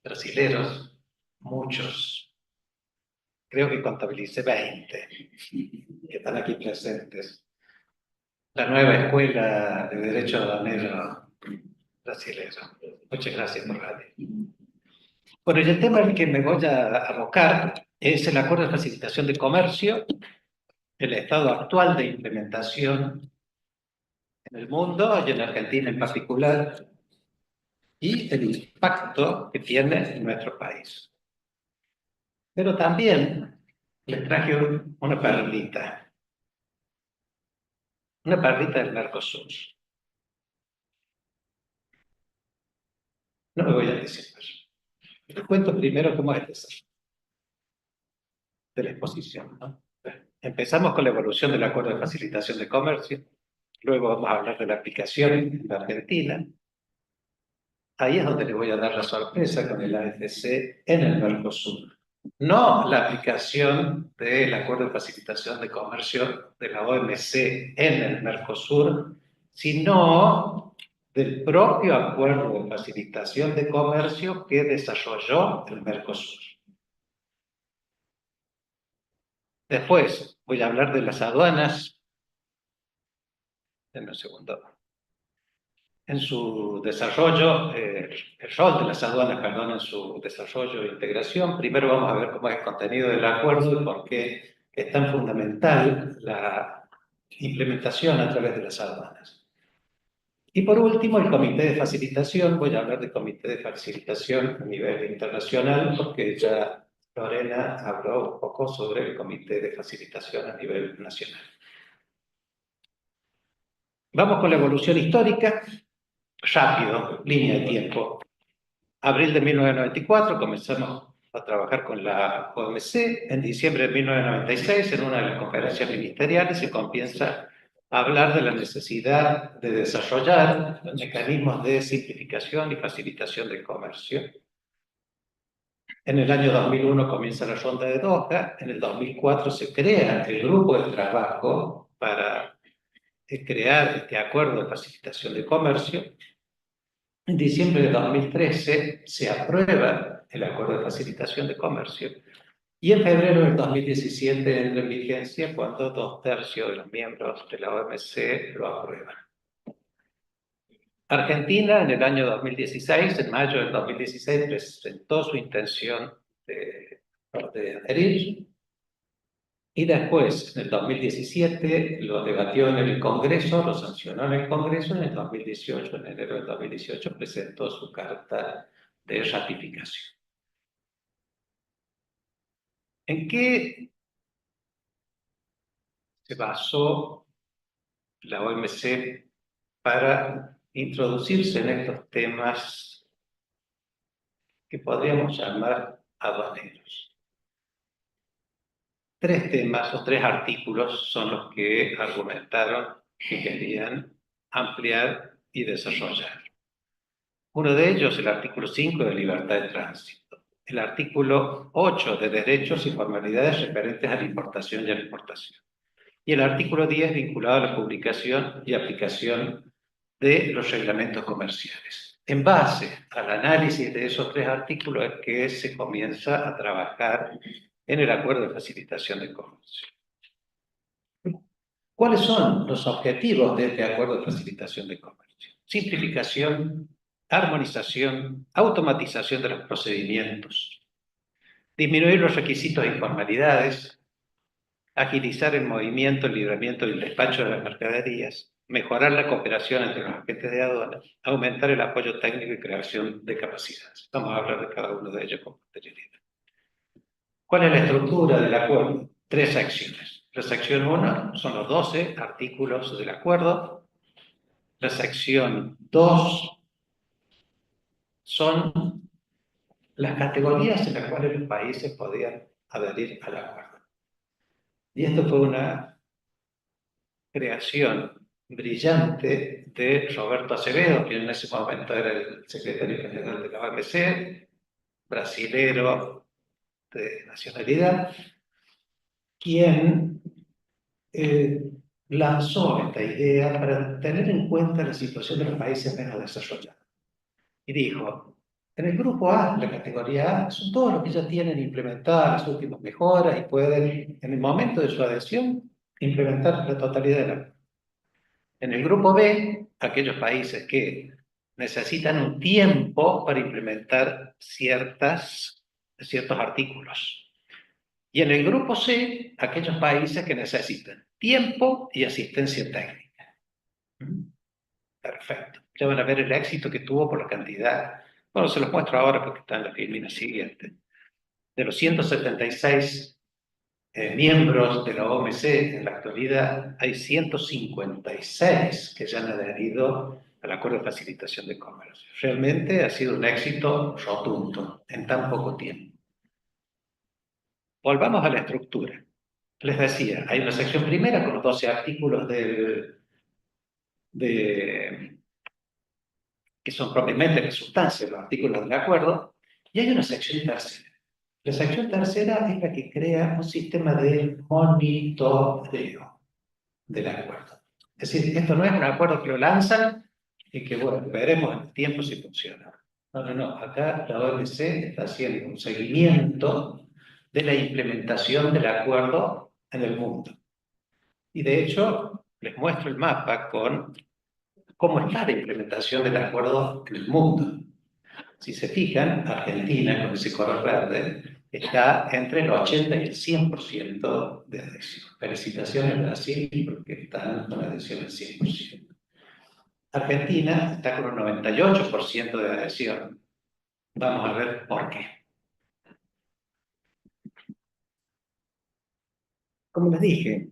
brasileros, muchos. Creo que contabilicé 20 que están aquí presentes. La nueva escuela de Derecho Aduanero brasilero. Muchas gracias por venir. Bueno, y el tema al que me voy a abocar es el Acuerdo de Facilitación de Comercio, el estado actual de implementación en el mundo y en Argentina en particular, y el impacto que tiene en nuestro país. Pero también les traje una perlita del Mercosur. No me voy a decir más. Les cuento primero cómo es el desarrollo de la exposición, ¿no? Empezamos con la evolución del Acuerdo de Facilitación de Comercio, luego vamos a hablar de la aplicación en la Argentina. Ahí es donde le voy a dar la sorpresa con el AFC en el Mercosur. No la aplicación del Acuerdo de Facilitación de Comercio de la OMC en el Mercosur, sino del propio Acuerdo de Facilitación de Comercio que desarrolló el Mercosur. Después voy a hablar de las aduanas. Denme un segundo. En su desarrollo, el rol de las aduanas, perdón, en su desarrollo e integración. Primero vamos a ver cómo es el contenido del acuerdo y por qué es tan fundamental la implementación a través de las aduanas. Y por último, el comité de facilitación. Voy a hablar de comité de facilitación a nivel internacional porque ya Lorena habló un poco sobre el comité de facilitación a nivel nacional. Vamos con la evolución histórica. Rápido, línea de tiempo. Abril de 1994 comenzamos a trabajar con la OMC. En diciembre de 1996, en una de las conferencias ministeriales, se comienza a hablar de la necesidad de desarrollar mecanismos de simplificación y facilitación del comercio. En el año 2001 comienza la ronda de Doha. En el 2004 se crea el grupo de trabajo para crear este acuerdo de facilitación de comercio. En diciembre de 2013 se aprueba el Acuerdo de Facilitación de Comercio y en febrero del 2017 entra en vigencia cuando 2/3 de los miembros de la OMC lo aprueban. Argentina en el año 2016, en mayo del 2016, presentó su intención de adherir y después, en el 2017, lo debatió en el Congreso, lo sancionó en el Congreso, en el 2018, en enero del 2018, presentó su carta de ratificación. ¿En qué se basó la OMC para introducirse en estos temas que podríamos llamar aduaneros? 3 temas o 3 artículos son los que argumentaron que querían ampliar y desarrollar. Uno de ellos, el artículo 5 de libertad de tránsito. El artículo 8 de derechos y formalidades referentes a la importación y a la exportación. Y el artículo 10 vinculado a la publicación y aplicación de los reglamentos comerciales. En base al análisis de esos 3 artículos es que se comienza a trabajar en el Acuerdo de Facilitación de Comercio. ¿Cuáles son los objetivos de este Acuerdo de Facilitación de Comercio? Simplificación, armonización, automatización de los procedimientos, disminuir los requisitos de informalidades, agilizar el movimiento, el libramiento y el despacho de las mercaderías, mejorar la cooperación entre los agentes de aduanas, aumentar el apoyo técnico y creación de capacidades. Vamos a hablar de cada uno de ellos con posterioridad. ¿Cuál es la estructura del acuerdo? 3 secciones. La sección 1 son los 12 artículos del acuerdo. La sección 2 son las categorías en las cuales los países podían adherir al acuerdo. Y esto fue una creación brillante de Roberto Acevedo, que en ese momento era el secretario general de la OMC, brasilero de nacionalidad, quien lanzó esta idea para tener en cuenta la situación de los países menos desarrollados. Y dijo, en el grupo A, la categoría A, son todos los que ya tienen implementadas las últimas mejoras y pueden, en el momento de su adhesión, implementar la totalidad de la. En el grupo B, aquellos países que necesitan un tiempo para implementar ciertos artículos. Y en el grupo C, aquellos países que necesitan tiempo y asistencia técnica. Perfecto. Ya van a ver el éxito que tuvo por la cantidad. Bueno, se los muestro ahora porque está en la filmina siguiente. De los 176 miembros de la OMC, en la actualidad hay 156 que ya han adherido al Acuerdo de Facilitación de Comercio. Realmente ha sido un éxito rotundo en tan poco tiempo. Volvamos a la estructura. Les decía, hay una sección primera con los 12 artículos que son propiamente la sustancia, los artículos del acuerdo, y hay una sección tercera. La sección tercera es la que crea un sistema de monitoreo del acuerdo. Es decir, esto no es un acuerdo que lo lanzan y que, bueno, veremos en el tiempo si funciona. No, no, no. Acá la OMC está haciendo un seguimiento de la implementación del acuerdo en el mundo. Y de hecho, les muestro el mapa con cómo está la implementación del acuerdo en el mundo. Si se fijan, Argentina, con ese color verde, está entre el 80 y el 100% de adhesión. Felicitaciones a Brasil porque están con adhesión del 100%. Argentina está con un 98% de adhesión. Vamos a ver por qué. Como les dije,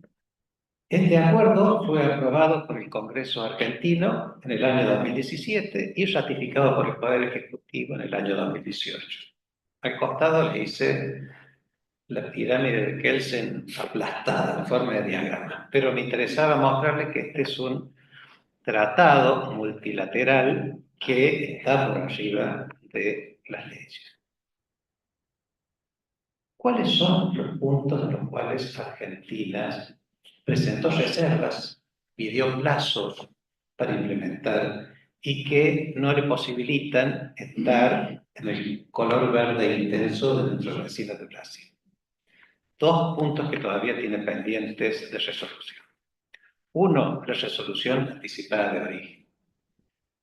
este acuerdo fue aprobado por el Congreso argentino en el año 2017 y ratificado por el Poder Ejecutivo en el año 2018. Al costado le hice la pirámide de Kelsen aplastada en forma de diagrama, pero me interesaba mostrarles que este es un tratado multilateral que está por arriba de las leyes. ¿Cuáles son los puntos en los cuales Argentina presentó reservas, pidió plazos para implementar y que no le posibilitan estar en el color verde intenso de nuestros vecinos de Brasil? Dos puntos que todavía tienen pendientes de resolución. Uno, la resolución anticipada de origen.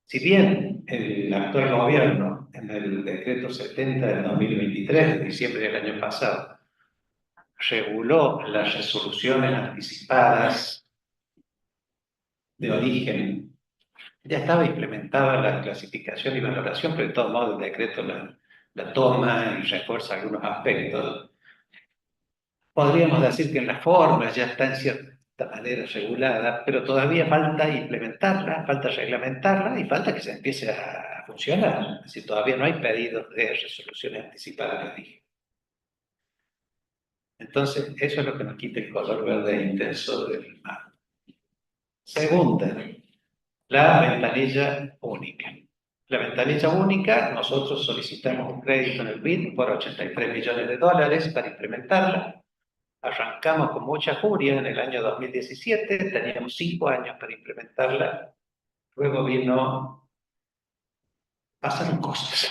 Si bien el actual gobierno, en el decreto 70 del 2023, de diciembre del año pasado, reguló las resoluciones anticipadas de origen, ya estaba implementada la clasificación y valoración, pero de todos modos el decreto la toma y refuerza algunos aspectos. Podríamos decir que en las formas ya está en cierta manera regulada, pero todavía falta implementarla, falta reglamentarla y falta que se empiece a funcionar. Es decir, todavía no hay pedidos de resoluciones anticipadas de origen. Entonces, eso es lo que nos quita el color verde intenso del mapa. Segunda, la ventanilla única. La ventanilla única, nosotros solicitamos un crédito en el BID por $83 millones para implementarla. Arrancamos con mucha furia en el año 2017, teníamos 5 años para implementarla. Luego pasaron cosas.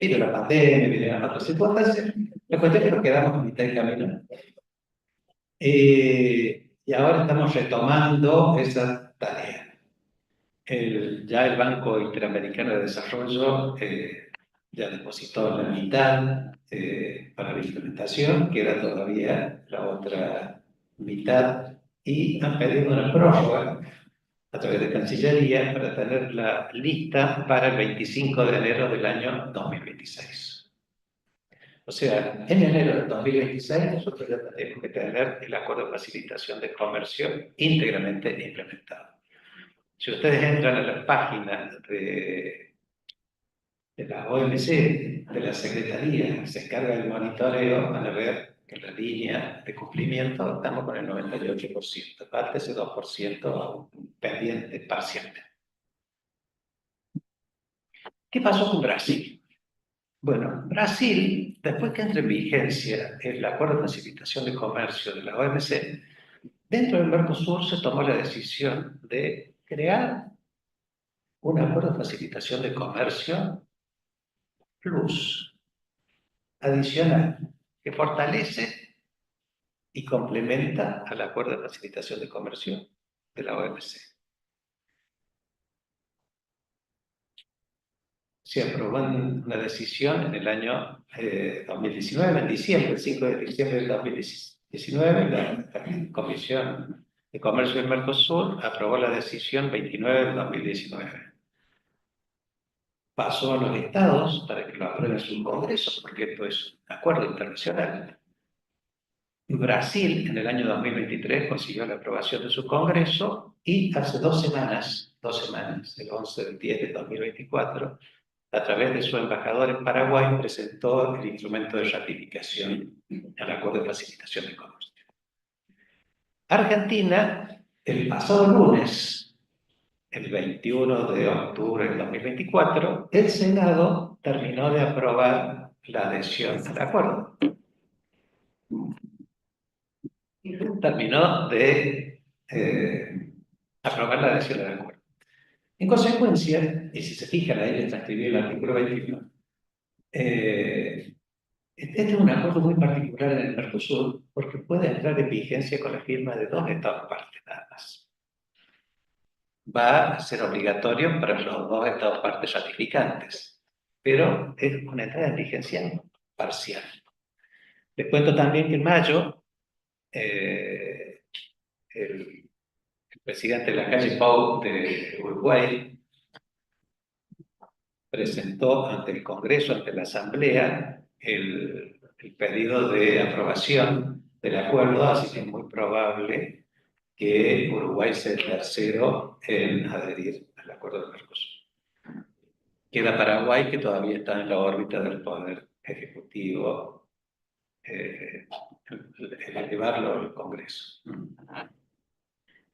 Vino la pandemia, vinieron otras circunstancias. La cuestión es que nos quedamos a mitad de camino. Y ahora estamos retomando esa tarea. Ya el Banco Interamericano de Desarrollo ya depositó la mitad para la implementación, queda todavía la otra mitad, y han pedido una prórroga a través de Cancillería para tenerla lista para el 25 de enero del año 2026. O sea, en enero del 2026 nosotros ya tenemos que tener el Acuerdo de Facilitación de Comercio íntegramente implementado. Si ustedes entran a la página de la OMC, de la Secretaría, se encarga del monitoreo, van a ver que en la línea de cumplimiento estamos con el 98%, falta ese 2% aún pendiente parcialmente. ¿Qué pasó con Brasil? Bueno, Brasil, después que entre en vigencia el Acuerdo de Facilitación de Comercio de la OMC, dentro del Mercosur se tomó la decisión de crear un Acuerdo de Facilitación de Comercio Plus, adicional, que fortalece y complementa al Acuerdo de Facilitación de Comercio de la OMC. Se aprobó una decisión en el año 2019, en diciembre, el 5 de diciembre del 2019, la Comisión de Comercio del Mercosur aprobó la decisión 29 de 2019. Pasó a los estados para que lo aprueben su Congreso, porque esto es un acuerdo internacional. Brasil en el año 2023 consiguió la aprobación de su Congreso y hace 2 semanas, el 11 del 10 de 2024, a través de su embajador en Paraguay, presentó el instrumento de ratificación al Acuerdo de Facilitación de Comercio. Argentina, el pasado lunes, el 21 de octubre del 2024, el Senado terminó de aprobar la adhesión al acuerdo. Terminó de aprobar la adhesión al acuerdo. En consecuencia, y si se fijan ahí les transcribí el artículo 21, este es un acuerdo muy particular en el Mercosur porque puede entrar en vigencia con la firma de 2 estados partes nada más. Va a ser obligatorio para los 2 estados partes ratificantes, pero es una entrada en vigencia parcial. Les cuento también que en mayo el presidente de la calle Pau de Uruguay presentó ante el Congreso, ante la Asamblea, el pedido de aprobación del acuerdo, así que es muy probable que Uruguay sea el tercero en adherir al acuerdo del Mercosur. Queda Paraguay, que todavía está en la órbita del Poder Ejecutivo, elevarlo al Congreso.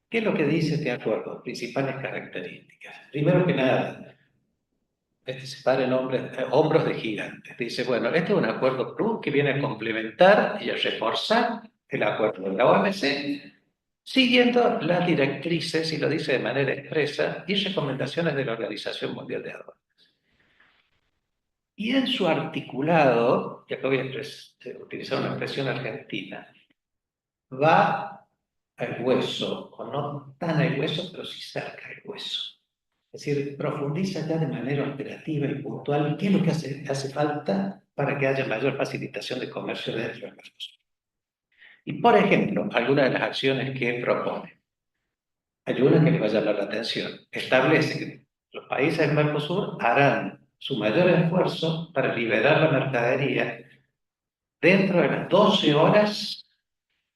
¿Qué es lo que dice este acuerdo? Principales características. Primero que nada, se para en hombros de gigantes. Dice, bueno, este es un acuerdo PRU que viene a complementar y a reforzar el acuerdo de la OMC, siguiendo las directrices, y lo dice de manera expresa, y recomendaciones de la Organización Mundial de Aduanas. Y en su articulado, y acá voy a utilizar una expresión argentina, va al hueso, o no tan al hueso, pero sí cerca del hueso. Es decir, profundiza ya de manera operativa y puntual qué es lo que hace falta para que haya mayor facilitación de comercio dentro del Mercosur. Y, por ejemplo, algunas de las acciones que propone. Hay una que le va a llamar la atención. Establece que los países del Mercosur harán su mayor esfuerzo para liberar la mercadería dentro de las 12 horas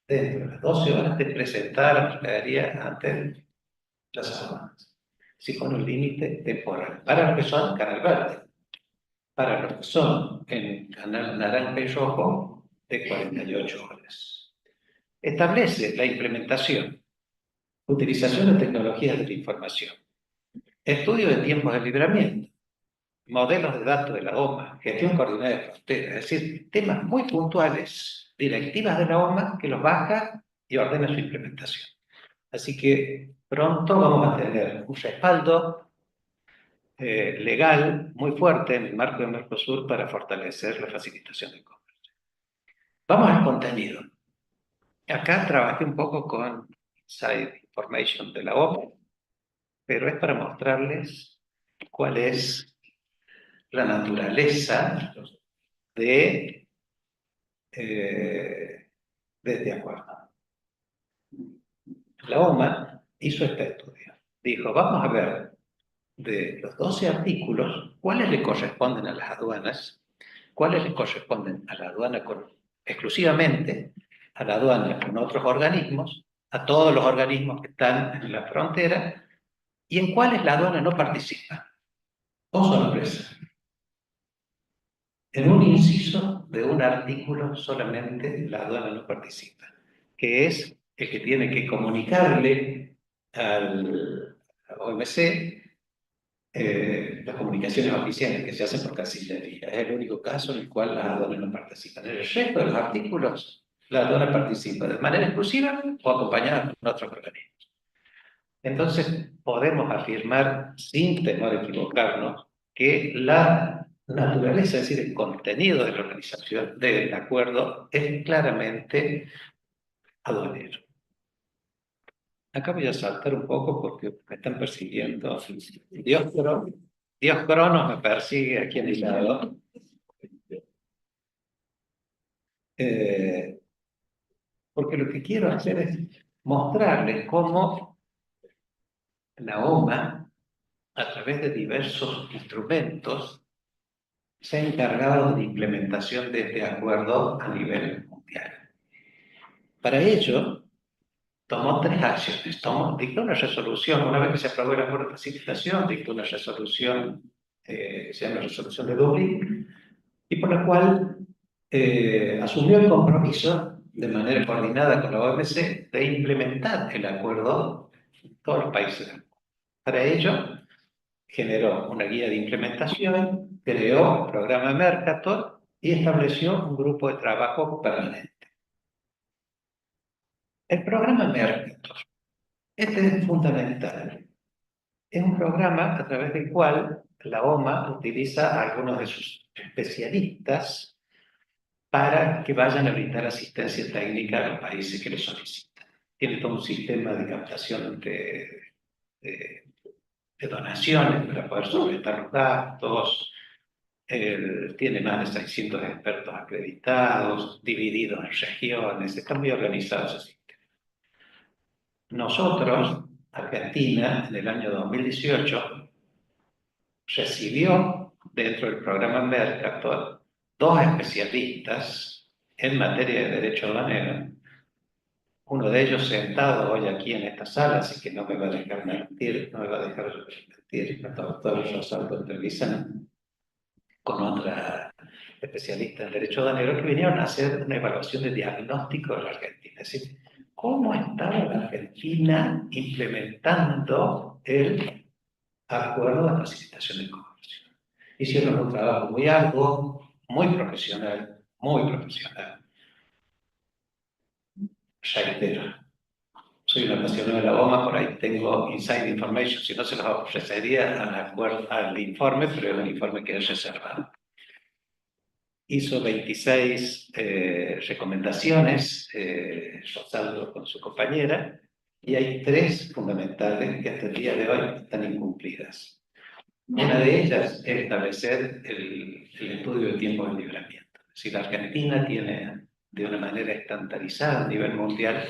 de presentar la mercadería ante las aduanas. Si con un límite temporal. Para los que son Canal Verde, para los que son en Canal Naranja y Rojo, de 48 horas. Establece la implementación, utilización de tecnologías de la información, estudio de tiempos de libramiento, modelos de datos de la OMA, gestión coordinada de fronteras, es decir, temas muy puntuales, directivas de la OMA que los baja y ordena su implementación. Así que pronto vamos a tener un respaldo legal muy fuerte en el marco del Mercosur para fortalecer la facilitación del comercio. Vamos al contenido. Acá trabajé un poco con Inside Information de la OMA, pero es para mostrarles cuál es la naturaleza de este acuerdo. La OMA hizo este estudio. Dijo, vamos a ver de los 12 artículos, cuáles le corresponden a las aduanas, cuáles le corresponden a la aduana exclusivamente, a la aduana con otros organismos, a todos los organismos que están en la frontera, y en cuáles la aduana no participa. ¡Oh, sorpresa! En un inciso de un artículo solamente la aduana no participa, que es el que tiene que comunicarle al OMC las comunicaciones oficiales que se hacen por Cancillería. Es el único caso en el cual las aduanas no participan. En el resto de los artículos, la aduana participa de manera exclusiva o acompañada por otros organismos. Entonces, podemos afirmar, sin temor a equivocarnos, que la naturaleza, es decir, el contenido de la organización del acuerdo es claramente aduanero. Acá voy a saltar un poco porque me están persiguiendo. Dios Cronos me persigue aquí en el lado. Porque lo que quiero hacer es mostrarles cómo la OMA, a través de diversos instrumentos, se ha encargado de la implementación de este acuerdo a nivel mundial. Para ello, tomó 3 acciones. Dictó una resolución, una vez que se aprobó el acuerdo de facilitación, dictó una resolución, se llama Resolución de Dublín, y por la cual asumió el compromiso, de manera coordinada con la OMC, de implementar el acuerdo en todos los países. Para ello, generó una guía de implementación, creó el programa Mercator y estableció un grupo de trabajo permanente. El programa Mercator, este es fundamental. Es un programa a través del cual la OMA utiliza a algunos de sus especialistas para que vayan a brindar asistencia técnica a los países que lo solicitan. Tiene todo un sistema de captación de donaciones para poder solventar los gastos. Tiene más de 600 expertos acreditados, divididos en regiones, está muy organizado ese sistema. Nosotros, Argentina, en el año 2018, recibió dentro del programa Mercator 2 especialistas en materia de derecho aduanero. Uno de ellos sentado hoy aquí en esta sala, así que no me va a dejar mentir, el doctor Rosaldo Trevisan, con otra especialista en derecho aduanero, que vinieron a hacer una evaluación de diagnóstico de la Argentina. Es decir, ¿cómo estaba la Argentina implementando el acuerdo de facilitación de comercio? Hicieron un trabajo muy arduo, muy profesional, muy profesional. Reitero, soy un apasionado de la OMA, por ahí tengo inside information, si no se los ofrecería al informe, pero es un informe que es reservado. Hizo 26 recomendaciones, Rosaldo con su compañera, y hay 3 fundamentales que hasta el día de hoy están incumplidas. Una de ellas es establecer el estudio de tiempo de libramiento. Si la Argentina tiene de una manera estandarizada a nivel mundial,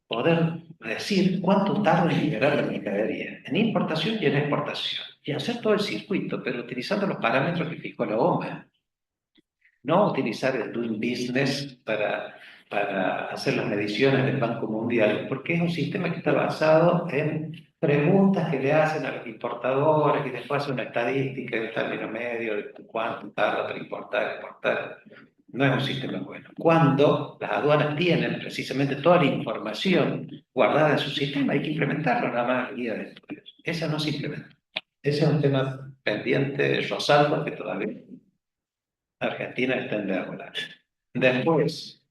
poder decir cuánto tarda en liberar la mercadería, en importación y en exportación, y hacer todo el circuito, pero utilizando los parámetros que fijó la OMA. No utilizar el doing business para hacer las mediciones del Banco Mundial, porque es un sistema que está basado en preguntas que le hacen a los importadores y después hace una estadística del término medio de cuánto tarda para importar, exportar. No es un sistema bueno. Cuando las aduanas tienen precisamente toda la información guardada en su sistema, hay que implementarlo, nada más la guía de estudios. Esa no se implementa. Ese es un tema pendiente de Rosaldo, que todavía Argentina está en deuda. Después,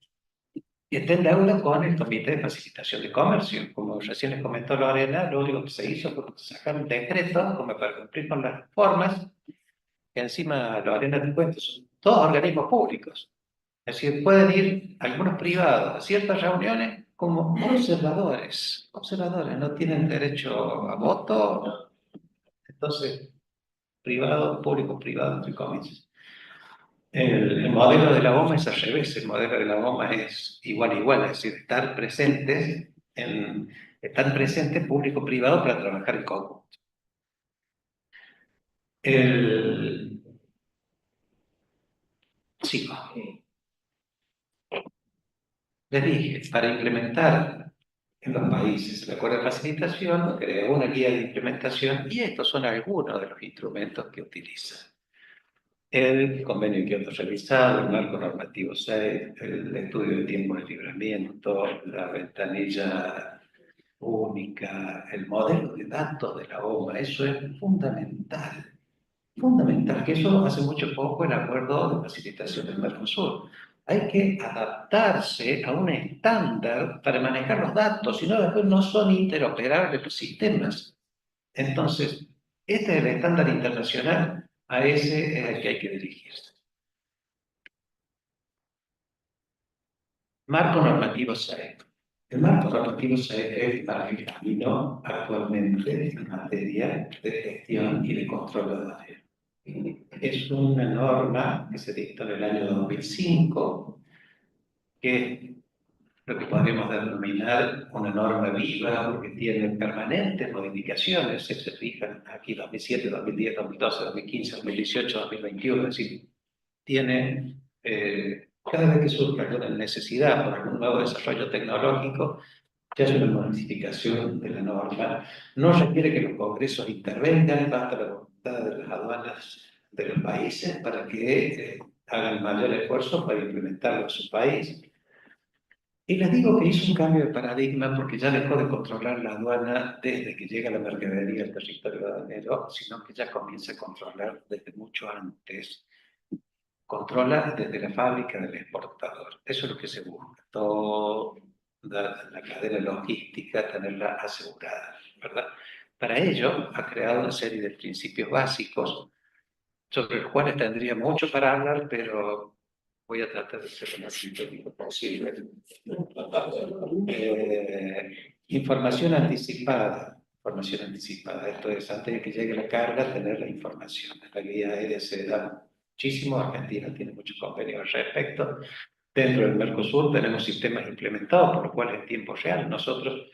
está en deuda con el Comité de Facilitación de Comercio. Como recién les comentó Lorena, lo único que se hizo fue sacar un decreto como para cumplir con las formas, que encima, Lorena te cuento, son todos organismos públicos. Es decir, pueden ir algunos privados a ciertas reuniones como observadores. Observadores, no tienen derecho a voto. Entonces, privado, público, privado, entre comillas. El modelo de la OMA es al revés, el modelo de la OMA es igual a igual, es decir, estar presentes público-privado para trabajar en conjunto. Sí, les dije, para implementar en los países el acuerdo de facilitación, creó una guía de implementación y estos son algunos de los instrumentos que utiliza. El convenio de Kioto revisado, el marco normativo 6, el estudio de tiempo de libramiento, la ventanilla única, el modelo de datos de la OMA, eso es fundamental. Fundamental, que eso hace mucho poco el acuerdo de facilitación del Mercosur. Hay que adaptarse a un estándar para manejar los datos, si no después no son interoperables los sistemas. Entonces, este es el estándar internacional, a ese es el que hay que dirigirse. Marco normativo 6. El marco normativo 6 es para el camino actualmente en materia de gestión y de control de aduanero. Es una norma que se dictó en el año 2005 que lo que podríamos denominar una norma viva, porque tiene permanentes modificaciones, se fijan aquí 2007, 2010, 2012, 2015, 2018, 2021, es decir, tiene, cada vez que surge alguna necesidad por algún nuevo desarrollo tecnológico, ya es una modificación de la norma, no requiere que los congresos intervengan, basta la voluntad de las aduanas de los países para que hagan mayor esfuerzo para implementarlo en su país. Y les digo que hizo un cambio de paradigma porque ya dejó de controlar la aduana desde que llega la mercadería al territorio aduanero, sino que ya comienza a controlar desde mucho antes. Controla desde la fábrica del exportador. Eso es lo que se busca. Toda la cadena logística, tenerla asegurada, ¿verdad? Para ello, ha creado una serie de principios básicos sobre los cuales tendría mucho para hablar, pero voy a tratar de ser lo más sintético posible. Información anticipada. Información anticipada. Esto es, antes de que llegue la carga, tener la información. En la guía aérea se da muchísimo. Argentina tiene muchos convenios al respecto. Dentro del Mercosur tenemos sistemas implementados, por lo cual en tiempo real nosotros,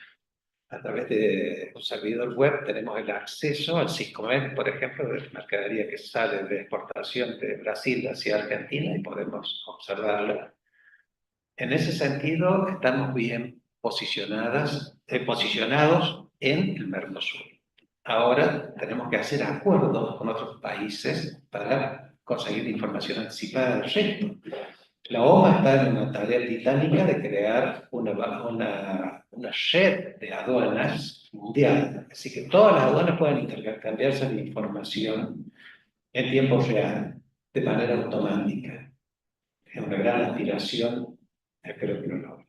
a través de un servidor web, tenemos el acceso al SISCOMED, por ejemplo, de la mercadería que sale de exportación de Brasil hacia Argentina y podemos observarla. En ese sentido, estamos bien posicionados en el Mercosur. Ahora tenemos que hacer acuerdos con otros países para conseguir información anticipada del resto. La OMA está en una tarea titánica de crear una red de aduanas mundial. Así que todas las aduanas pueden intercambiarse la información en tiempo real, de manera automática. Es una gran aspiración, espero que lo logre.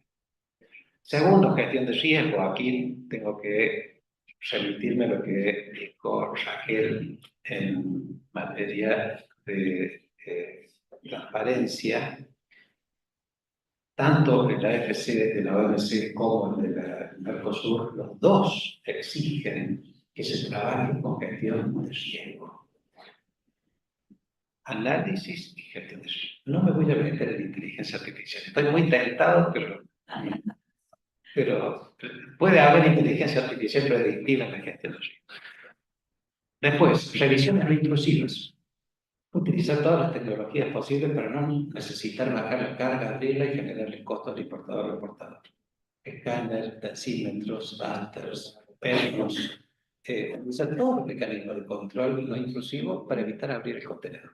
Segundo, gestión de riesgo. Aquí tengo que remitirme a lo que dijo Raquel en materia de transparencia. Tanto en la FC de la OMC como en la Mercosur, los dos exigen que se trabaje con gestión de riesgo. Análisis y gestión de riesgo. No me voy a meter en inteligencia artificial. Estoy muy tentado, pero puede haber inteligencia artificial predictiva en la gestión de riesgo. Después, revisiones no intrusivas. Utilizar todas las tecnologías posibles para no necesitar bajar la carga, abrirla y generarle costos al importador o exportador. Escáner, densímetros, busters, pernos, utilizar todos los mecanismos de control no intrusivo para evitar abrir el contenedor.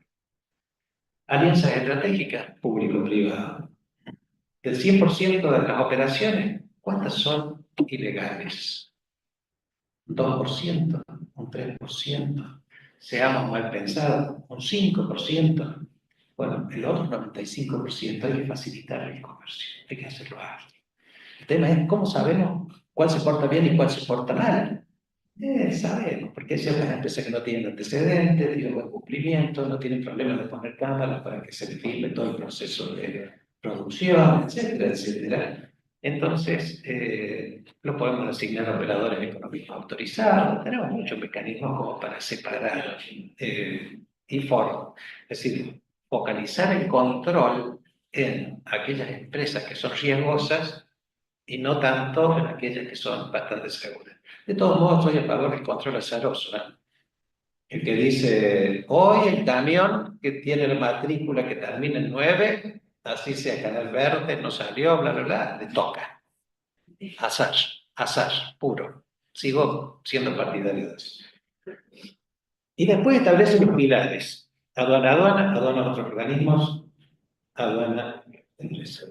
Alianzas estratégicas público-privado. Del 100% de las operaciones, ¿cuántas son ilegales? 2%, un 3%. Seamos mal pensados, un 5%. Bueno, el otro 95% hay que facilitar el comercio, hay que hacerlo ágil. El tema es cómo sabemos cuál se porta bien y cuál se porta mal. Sabemos, porque hay ciertas empresas que no tienen antecedentes, tienen buen cumplimiento, no tienen problemas de poner cámaras para que se filme todo el proceso de producción, etcétera, etcétera. Entonces, lo podemos asignar a operadores económicos autorizados. Tenemos muchos mecanismos como para separar y forma. Es decir, focalizar el control en aquellas empresas que son riesgosas y no tanto en aquellas que son bastante seguras. De todos modos, estoy a favor del control azaroso. El que dice, hoy el camión que tiene la matrícula que termina en 9, así sea Canal Verde, no salió, bla, bla, bla, le toca. Azar, puro. Sigo siendo partidario de eso. Y después establece los pilares. Aduana, aduana otros organismos, aduana empresa.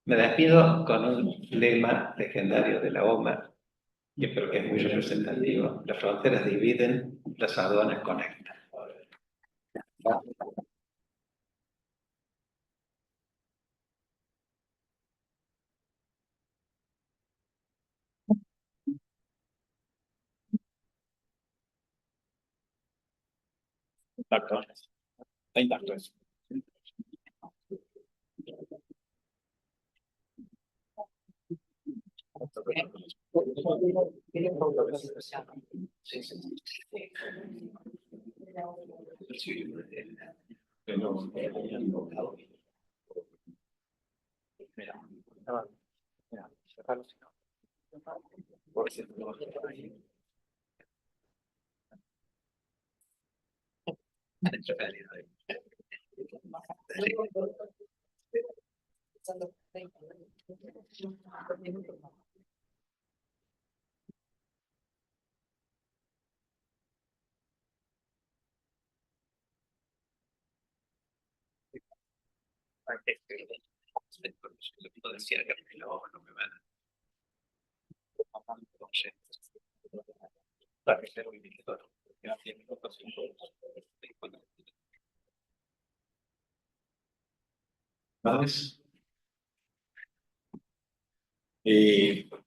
Me despido con un lema legendario de la OMA, que creo que es muy representativo. Las fronteras dividen, las aduanas conectan. Intacto. Está intacto eso.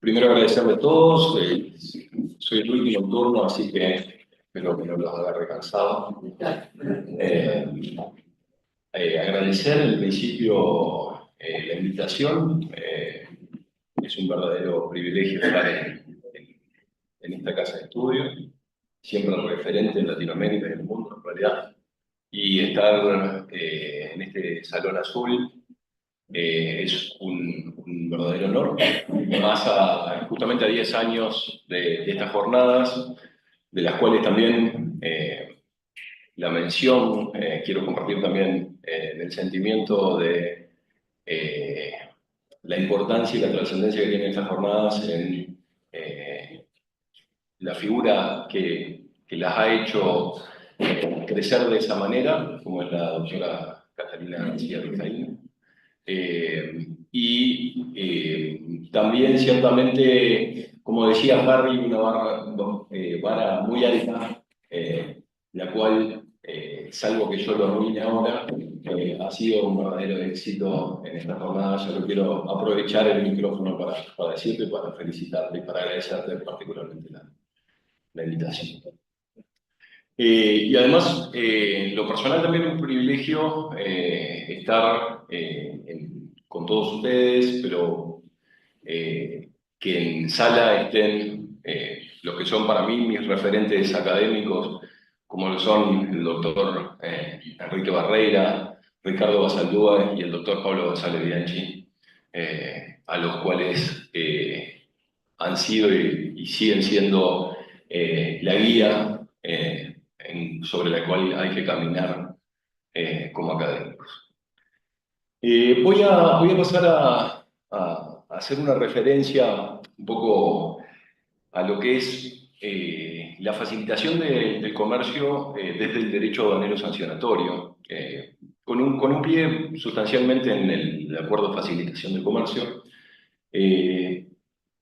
Primero agradecerle a todos, soy el último turno, así que espero que no los agarre cansado. Agradecer en principio la invitación, es un verdadero privilegio estar en esta casa de estudio, siempre referente en Latinoamérica y en el mundo en realidad, y estar en este salón azul. Es un verdadero honor, más justamente a 10 años de estas jornadas, de las cuales también la mención, quiero compartir también del sentimiento de la importancia y la trascendencia que tienen estas jornadas en la figura que las ha hecho crecer de esa manera, como es la doctora Catalina García Vizcaíno. También ciertamente, como decía Harry, una vara muy alta, la cual, salvo que yo lo arruine ahora, ha sido un verdadero éxito en esta jornada. Yo lo quiero aprovechar el micrófono para decirte, para felicitarte y para agradecerte particularmente la invitación. Y además, en lo personal también es un privilegio estar con todos ustedes, pero que en sala estén los que son para mí mis referentes académicos, como lo son el doctor Enrique Barreira, Ricardo Basaldúa y el doctor Pablo González Bianchi, a los cuales han sido y siguen siendo la guía sobre la cual hay que caminar como académicos. Voy a pasar a hacer una referencia un poco a lo que es la facilitación del comercio desde el derecho aduanero sancionatorio, con un pie sustancialmente en el acuerdo de facilitación del comercio,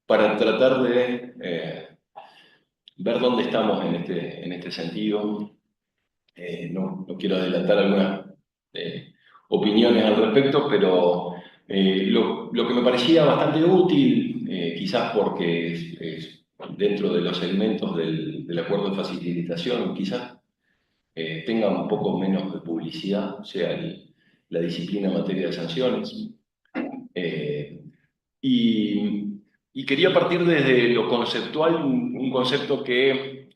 para tratar de ver dónde estamos en este sentido. No quiero adelantar algunas opiniones al respecto, pero lo que me parecía bastante útil, quizás porque es dentro de los elementos del acuerdo de facilitación, quizás tenga un poco menos de publicidad, o sea, la disciplina en materia de sanciones. Y quería partir desde lo conceptual, un concepto que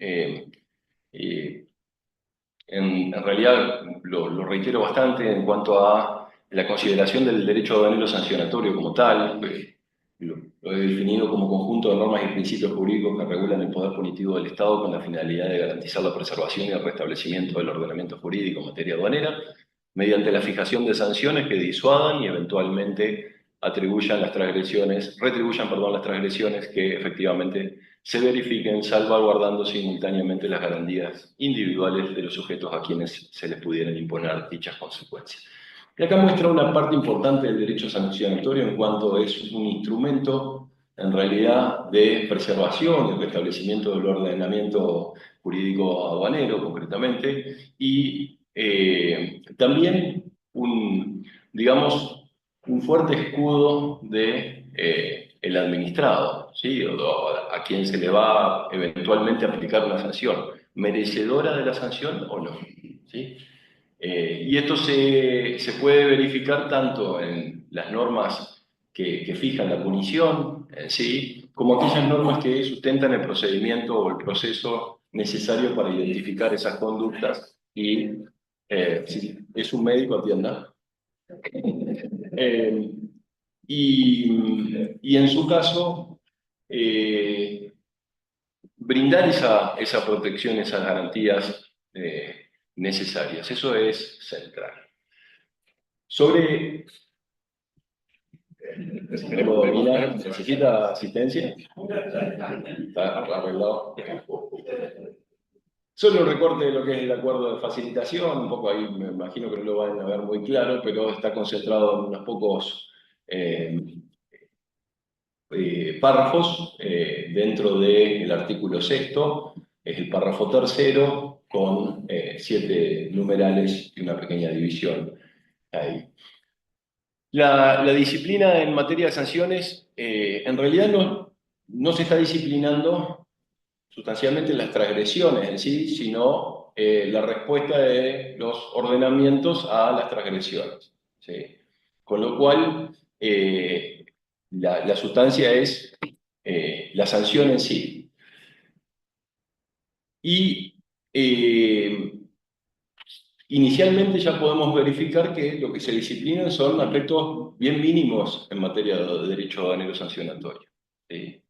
en realidad lo reitero bastante en cuanto a la consideración del derecho aduanero sancionatorio como tal. Lo he definido como conjunto de normas y principios jurídicos que regulan el poder punitivo del Estado con la finalidad de garantizar la preservación y el restablecimiento del ordenamiento jurídico en materia aduanera, mediante la fijación de sanciones que disuadan y eventualmente retribuyan las transgresiones que efectivamente se verifiquen, salvaguardando simultáneamente las garantías individuales de los sujetos a quienes se les pudieran imponer dichas consecuencias. Y acá muestra una parte importante del derecho sancionatorio en cuanto es un instrumento, en realidad, de preservación y restablecimiento del ordenamiento jurídico aduanero, concretamente, y también digamos, un fuerte escudo de el administrado, ¿sí? O a quien se le va eventualmente a aplicar una sanción, merecedora de la sanción o no, ¿sí? Y esto se puede verificar tanto en las normas que fijan la punición en sí, como aquellas normas que sustentan el procedimiento o el proceso necesario para identificar esas conductas y, si es un médico, atienda. y en su caso, brindar esa protección, esas garantías necesarias. Eso es central. Sobre... ¿Queremos terminar? ¿Necesita asistencia? ¿Está arreglado? Solo un recorte de lo que es el acuerdo de facilitación, un poco ahí me imagino que no lo van a ver muy claro, pero está concentrado en unos pocos párrafos dentro del artículo 6º, es el párrafo 3º con 7 numerales y una pequeña división ahí. La disciplina en materia de sanciones en realidad no se está disciplinando sustancialmente las transgresiones en sí, sino la respuesta de los ordenamientos a las transgresiones, ¿sí? Con lo cual, la sustancia es la sanción en sí. Y inicialmente ya podemos verificar que lo que se disciplinan son aspectos bien mínimos en materia de derecho aduanero sancionatorio, ¿sí?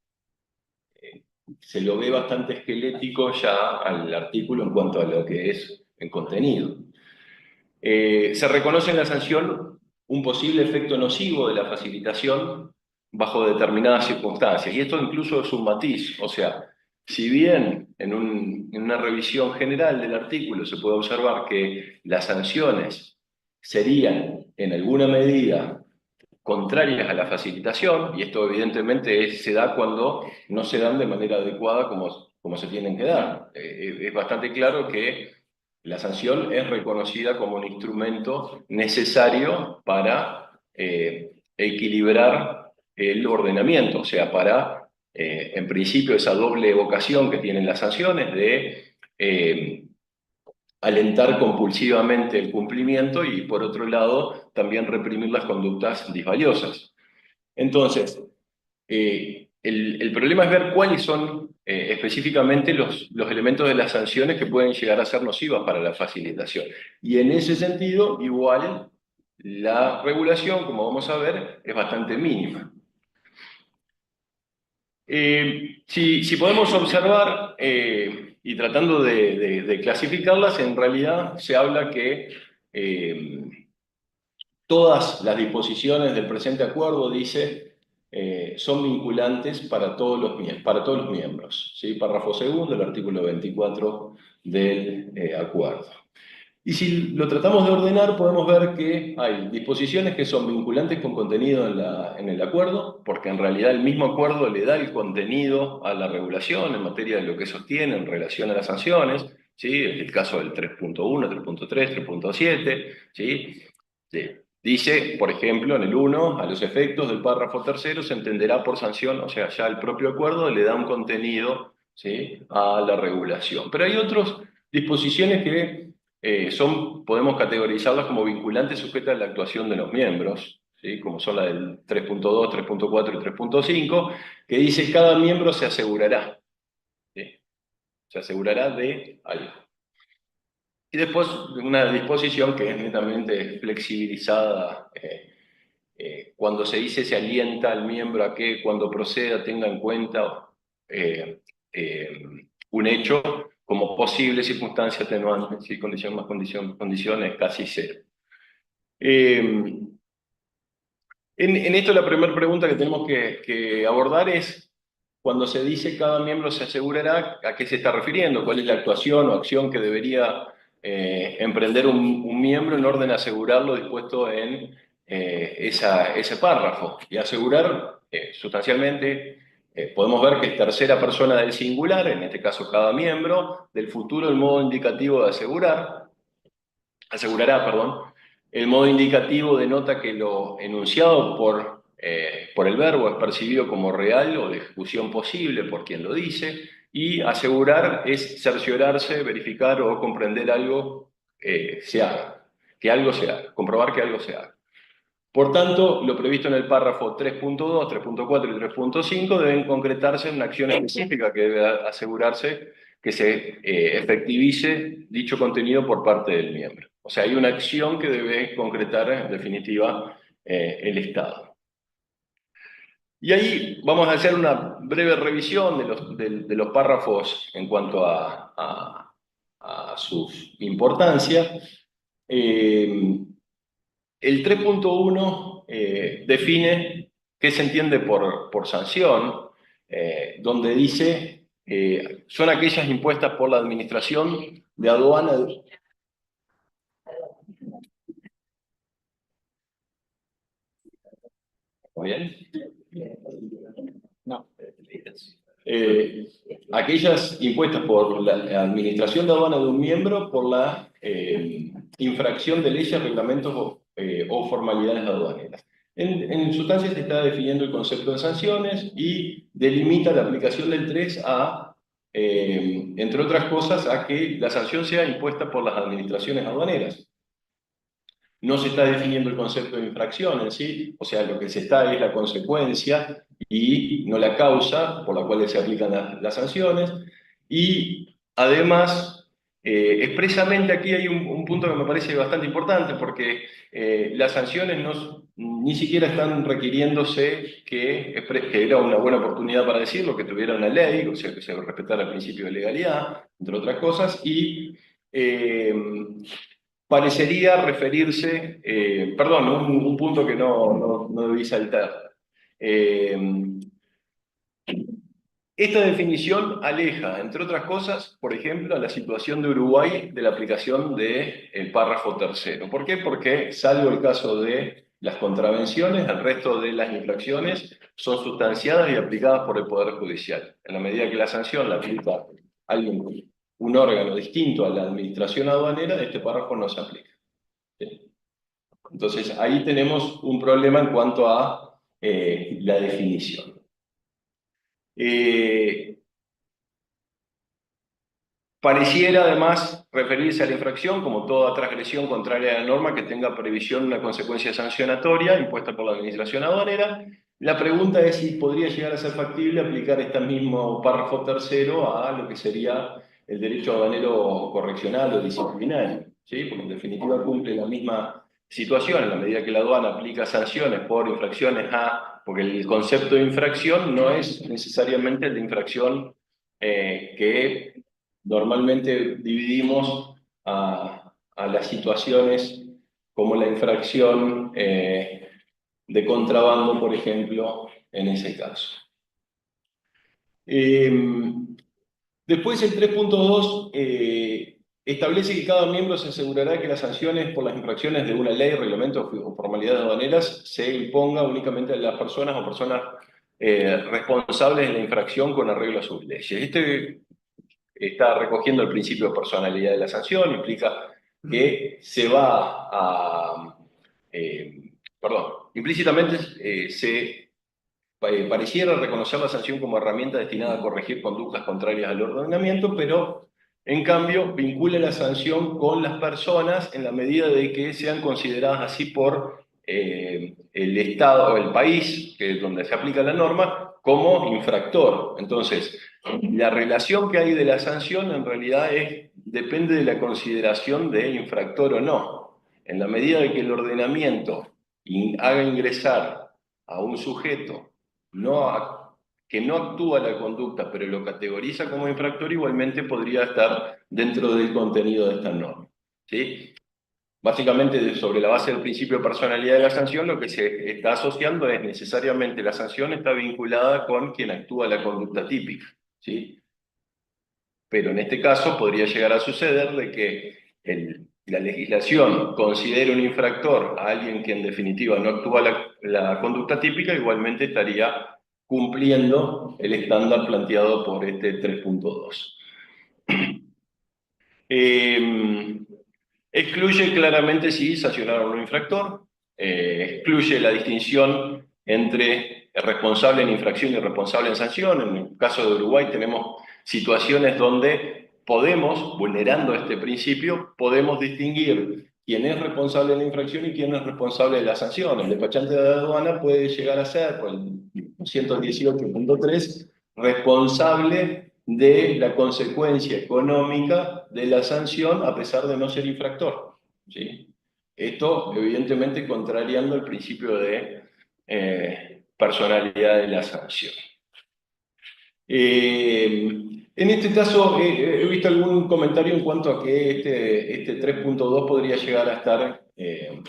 Se lo ve bastante esquelético ya al artículo en cuanto a lo que es en contenido. Se reconoce en la sanción un posible efecto nocivo de la facilitación bajo determinadas circunstancias, y esto incluso es un matiz, o sea, si bien en una revisión general del artículo se puede observar que las sanciones serían en alguna medida contrarias a la facilitación, y esto evidentemente se da cuando no se dan de manera adecuada como se tienen que dar. Es bastante claro que la sanción es reconocida como un instrumento necesario para equilibrar el ordenamiento, o sea, para, en principio, esa doble vocación que tienen las sanciones de alentar compulsivamente el cumplimiento y, por otro lado, también reprimir las conductas disvaliosas. Entonces, el problema es ver cuáles son específicamente los elementos de las sanciones que pueden llegar a ser nocivas para la facilitación. Y en ese sentido, igual, la regulación, como vamos a ver, es bastante mínima. Si podemos observar, y tratando de clasificarlas, en realidad se habla que todas las disposiciones del presente acuerdo, dice, son vinculantes para todos los miembros. ¿Sí? Párrafo 2 del artículo 24 del acuerdo. Y si lo tratamos de ordenar, podemos ver que hay disposiciones que son vinculantes con contenido en el acuerdo, porque en realidad el mismo acuerdo le da el contenido a la regulación en materia de lo que sostiene en relación a las sanciones, ¿sí? El caso del 3.1, 3.3, 3.7, ¿sí? Sí. Dice, por ejemplo, en el 1, a los efectos del párrafo 3º se entenderá por sanción, o sea, ya el propio acuerdo le da un contenido, ¿sí?, a la regulación. Pero hay otras disposiciones que podemos categorizarlas como vinculantes sujetas a la actuación de los miembros, ¿sí?, como son la del 3.2, 3.4 y 3.5, que dice cada miembro se asegurará, ¿sí? Se asegurará de algo. Y después una disposición que es netamente flexibilizada, cuando se dice se alienta al miembro a que cuando proceda tenga en cuenta un hecho como posible circunstancia atenuante, ¿sí? Condición más condición es casi cero. En esto la primera pregunta que tenemos que abordar es, cuando se dice cada miembro se asegurará, ¿a qué se está refiriendo? ¿Cuál es la actuación o acción que debería emprender un miembro en orden a asegurar lo dispuesto en ese párrafo? Y asegurar, sustancialmente, podemos ver que es tercera persona del singular, en este caso cada miembro, del futuro el modo indicativo de asegurará, perdón. El modo indicativo denota que lo enunciado por el verbo es percibido como real o de ejecución posible por quien lo dice, y asegurar es cerciorarse, verificar o comprender algo se haga, que algo se haga, comprobar que algo se haga. Por tanto, lo previsto en el párrafo 3.2, 3.4 y 3.5 deben concretarse en una acción específica que debe asegurarse que se efectivice dicho contenido por parte del miembro. O sea, hay una acción que debe concretar en definitiva el Estado. Y ahí vamos a hacer una breve revisión de los párrafos en cuanto a su importancia. El 3.1 define qué se entiende por sanción, donde dice son aquellas impuestas por la Administración de Aduana. ¿Muy bien? No. Aquellas impuestas por la Administración de Aduana de un miembro por la infracción de leyes, reglamentos o formalidades aduaneras. En sustancia se está definiendo el concepto de sanciones y delimita la aplicación del 3 a, entre otras cosas, a que la sanción sea impuesta por las administraciones aduaneras. No se está definiendo el concepto de infracción en sí, o sea, lo que se está es la consecuencia y no la causa por la cual se aplican las sanciones. Y además, expresamente aquí hay un punto que me parece bastante importante, porque las sanciones ni siquiera están requiriéndose que era una buena oportunidad para decirlo, que tuviera una ley, o sea, que se respetara el principio de legalidad, entre otras cosas, y parecería referirse, perdón, un punto que no debí saltar. Esta definición aleja, entre otras cosas, por ejemplo, a la situación de Uruguay de la aplicación del párrafo tercero. ¿Por qué? Porque, salvo el caso de las contravenciones, el resto de las infracciones son sustanciadas y aplicadas por el Poder Judicial. En la medida que la sanción la aplica alguien, un órgano distinto a la administración aduanera, este párrafo no se aplica. Entonces, ahí tenemos un problema en cuanto a la definición. Pareciera además referirse a la infracción como toda transgresión contraria a la norma que tenga previsión de una consecuencia sancionatoria impuesta por la administración aduanera. La pregunta es si podría llegar a ser factible aplicar este mismo párrafo tercero a lo que sería el derecho aduanero correccional o disciplinario, ¿sí? Porque en definitiva cumple la misma situación en la medida que la aduana aplica sanciones por infracciones porque el concepto de infracción no es necesariamente el de infracción que normalmente dividimos a las situaciones como la infracción de contrabando, por ejemplo, en ese caso. Después el 3.2 establece que cada miembro se asegurará que las sanciones por las infracciones de una ley, reglamento o formalidades aduaneras se imponga únicamente a las personas o personas responsables de la infracción con arreglo a sus leyes. Este está recogiendo el principio de personalidad de la sanción, implica que se va a... implícitamente pareciera reconocer la sanción como herramienta destinada a corregir conductas contrarias al ordenamiento, pero en cambio vincula la sanción con las personas en la medida de que sean consideradas así por el Estado o el país, que es donde se aplica la norma, como infractor. Entonces, la relación que hay de la sanción en realidad depende de la consideración de infractor o no. En la medida de que el ordenamiento haga ingresar a un sujeto que no actúa la conducta, pero lo categoriza como infractor, igualmente podría estar dentro del contenido de esta norma, ¿sí? Básicamente, sobre la base del principio de personalidad de la sanción, lo que se está asociando es necesariamente la sanción está vinculada con quien actúa la conducta típica, ¿sí? Pero en este caso podría llegar a suceder de que la legislación considere un infractor a alguien que en definitiva no actúa la conducta típica, igualmente estaría cumpliendo el estándar planteado por este 3.2. Excluye claramente si sancionaron a un infractor, excluye la distinción entre el responsable en infracción y el responsable en sanción. En el caso de Uruguay tenemos situaciones donde podemos, vulnerando este principio, podemos distinguir quién es responsable de la infracción y quién es responsable de la sanción. El despachante de aduana puede llegar a ser, por el 218.3, responsable de la consecuencia económica de la sanción a pesar de no ser infractor, ¿sí? Esto, evidentemente, contrariando el principio de personalidad de la sanción. En este caso, he visto algún comentario en cuanto a que este 3.2 podría llegar a estar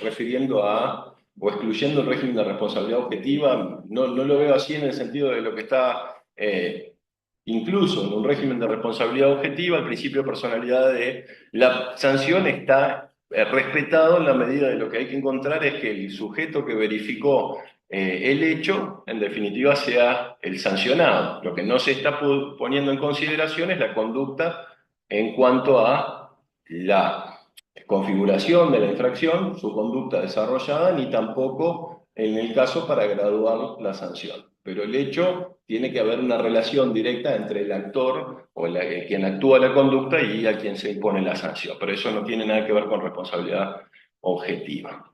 refiriendo a o excluyendo el régimen de responsabilidad objetiva. No lo veo así en el sentido de lo que está incluso en un régimen de responsabilidad objetiva, el principio de personalidad de la sanción está respetado en la medida de lo que hay que encontrar es que el sujeto que verificó el hecho, en definitiva, sea el sancionado. Lo que no se está poniendo en consideración es la conducta en cuanto a la configuración de la infracción, su conducta desarrollada, ni tampoco en el caso para graduar la sanción. Pero el hecho tiene que haber una relación directa entre el actor o quien actúa la conducta y a quien se impone la sanción. Pero eso no tiene nada que ver con responsabilidad objetiva.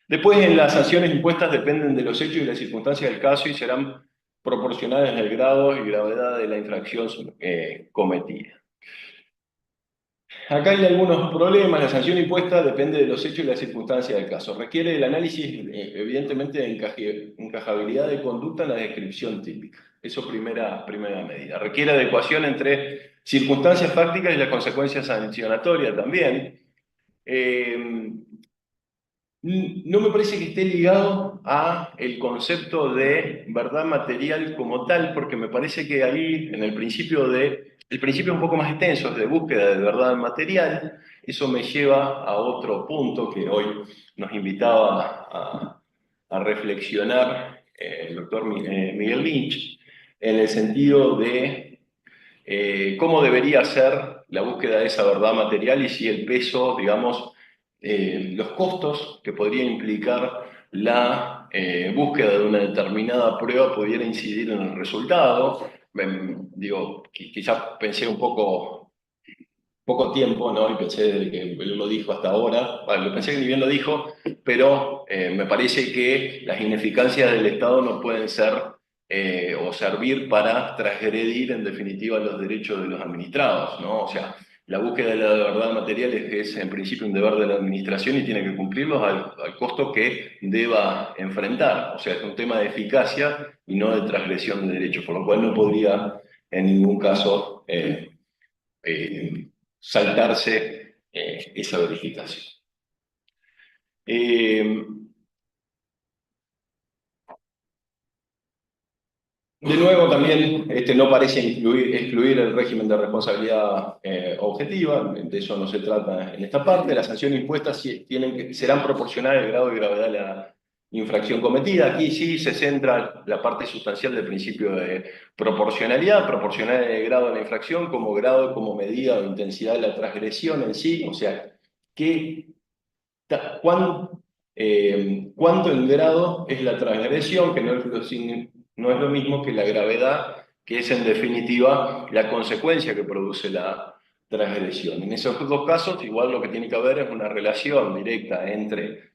Después, en las sanciones impuestas dependen de los hechos y las circunstancias del caso y serán proporcionales al grado y gravedad de la infracción cometida. Acá hay algunos problemas. La sanción impuesta depende de los hechos y las circunstancias del caso. Requiere el análisis, evidentemente, de encajabilidad de conducta en la descripción típica. Eso primera medida. Requiere adecuación entre circunstancias fácticas y las consecuencias sancionatorias también. No me parece que esté ligado a el concepto de verdad material como tal, porque me parece que ahí, en el principio es un poco más extenso, es de búsqueda de verdad material. Eso me lleva a otro punto que hoy nos invitaba a reflexionar el doctor Miguel Lynch, en el sentido de cómo debería ser la búsqueda de esa verdad material y si el peso, digamos, los costos que podría implicar la búsqueda de una determinada prueba pudiera incidir en el resultado. Digo, quizás pensé un poco tiempo, ¿no? Y pensé desde que él lo dijo hasta ahora, bueno, pensé que ni bien lo dijo, pero me parece que las ineficacias del Estado no pueden ser o servir para transgredir en definitiva los derechos de los administrados, ¿no? O sea, la búsqueda de la verdad material es en principio un deber de la administración y tiene que cumplirlos al costo que deba enfrentar. O sea, es un tema de eficacia y no de transgresión de derechos, por lo cual no podría en ningún caso saltarse esa verificación. De nuevo, también no parece excluir el régimen de responsabilidad objetiva, de eso no se trata en esta parte. Las sanciones impuestas serán proporcionales al grado de gravedad de la infracción cometida. Aquí sí se centra la parte sustancial del principio de proporcionalidad, proporcional el grado de la infracción como grado, como medida o intensidad de la transgresión en sí, o sea, cuánto en grado es la transgresión, que no es lo mismo que la gravedad, que es en definitiva la consecuencia que produce la transgresión. En esos dos casos, igual lo que tiene que haber es una relación directa entre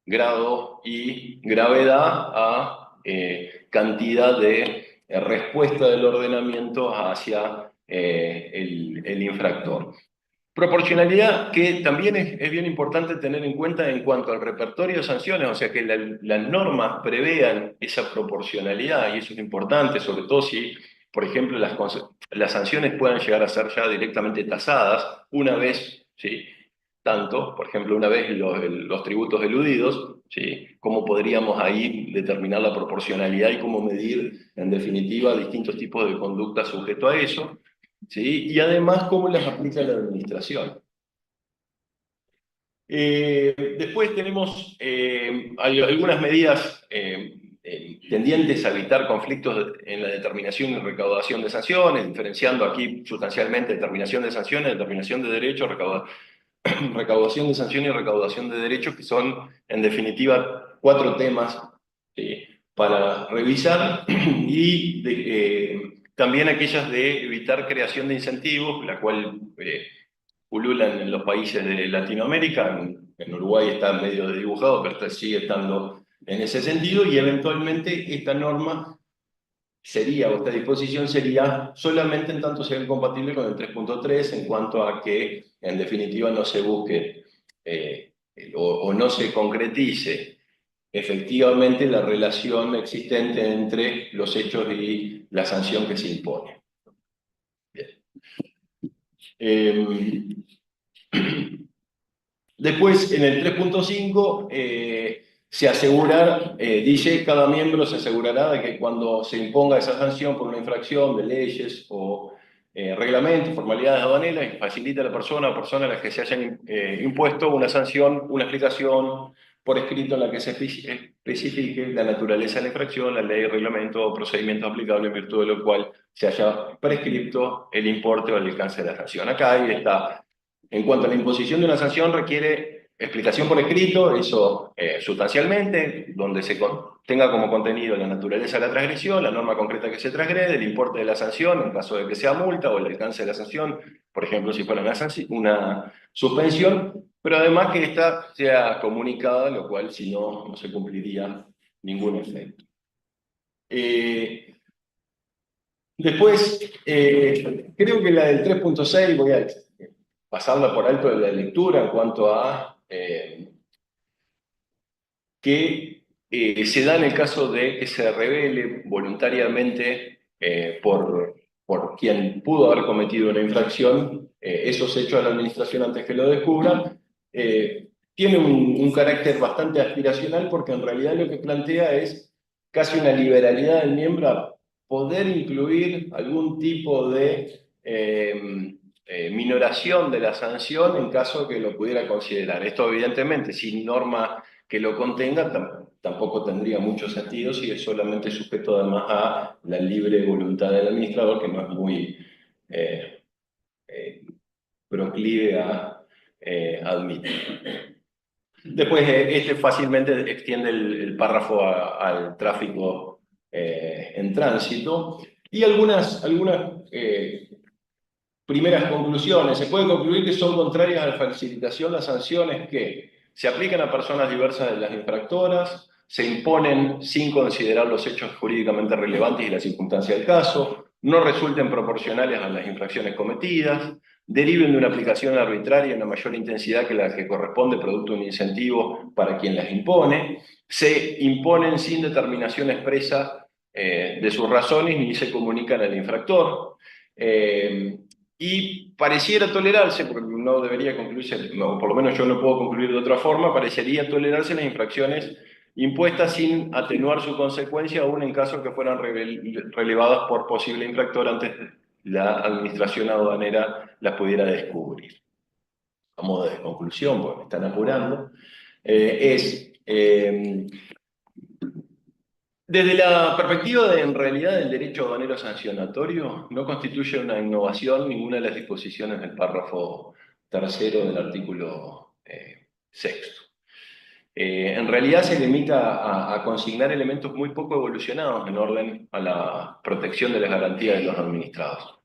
grado y gravedad a cantidad de respuesta del ordenamiento hacia el infractor. Proporcionalidad que también es bien importante tener en cuenta en cuanto al repertorio de sanciones, o sea que las normas prevean esa proporcionalidad y eso es importante, sobre todo si, por ejemplo, las sanciones puedan llegar a ser ya directamente tasadas una vez, ¿sí? Tanto, por ejemplo, una vez los tributos eludidos, ¿sí? ¿Cómo podríamos ahí determinar la proporcionalidad y cómo medir, en definitiva, distintos tipos de conducta sujeto a eso? ¿Sí? Y además, ¿cómo las aplica la administración? Después tenemos algunas medidas tendientes a evitar conflictos en la determinación y recaudación de sanciones, diferenciando aquí sustancialmente determinación de sanciones, determinación de derechos, recaudación de sanciones y recaudación de derechos, que son, en definitiva, 4 temas para revisar y también aquellas de evitar creación de incentivos, la cual pululan en los países de Latinoamérica, en Uruguay está medio desdibujado, pero sigue estando en ese sentido, y eventualmente esta norma sería, o esta disposición sería solamente en tanto sea compatible con el 3.3 en cuanto a que, en definitiva, no se busque o no se concretice efectivamente la relación existente entre los hechos y la sanción que se impone. Bien. Después, en el 3.5, se asegura, dice, cada miembro se asegurará de que cuando se imponga esa sanción por una infracción de leyes o reglamentos, formalidades aduaneras, facilita a la persona o personas a las que se hayan impuesto una sanción, una explicación por escrito en la que se especifique la naturaleza de la infracción, la ley, reglamento o procedimiento aplicable en virtud de lo cual se haya prescripto el importe o el alcance de la sanción. Acá ahí está. En cuanto a la imposición de una sanción, requiere explicación por escrito, eso sustancialmente, donde se tenga como contenido la naturaleza de la transgresión, la norma concreta que se transgrede, el importe de la sanción en caso de que sea multa o el alcance de la sanción, por ejemplo, si fuera una suspensión, pero además que ésta sea comunicada, lo cual si no, no se cumpliría ningún efecto. Después, creo que la del 3.6 voy a pasarla por alto de la lectura en cuanto a que se da en el caso de que se revele voluntariamente por quien pudo haber cometido una infracción, esos hechos a la administración antes que lo descubran, tiene un carácter bastante aspiracional porque en realidad lo que plantea es casi una liberalidad del miembro a poder incluir algún tipo de minoración de la sanción en caso que lo pudiera considerar. Esto evidentemente sin norma que lo contenga tampoco tendría mucho sentido si es solamente sujeto además a la libre voluntad del administrador, que no es muy proclive a admitir. Después, este fácilmente extiende el párrafo al tráfico en tránsito y algunas primeras conclusiones. Se puede concluir que son contrarias a la facilitación las sanciones que se aplican a personas diversas de las infractoras, se imponen sin considerar los hechos jurídicamente relevantes y la circunstancia del caso, no resulten proporcionales a las infracciones cometidas, deriven de una aplicación arbitraria en una mayor intensidad que la que corresponde producto de un incentivo para quien las impone, se imponen sin determinación expresa de sus razones ni se comunican al infractor, y pareciera tolerarse, porque no debería concluirse, o por lo menos yo no puedo concluir de otra forma, parecería tolerarse las infracciones impuestas sin atenuar su consecuencia, aún en caso que fueran relevadas por posible infractor antes de la administración aduanera las pudiera descubrir. A modo de conclusión, porque me están apurando, desde la perspectiva de, en realidad, del derecho aduanero sancionatorio, no constituye una innovación ninguna de las disposiciones del párrafo tercero del artículo sexto. En realidad se limita a consignar elementos muy poco evolucionados en orden a la protección de las garantías de los administrados.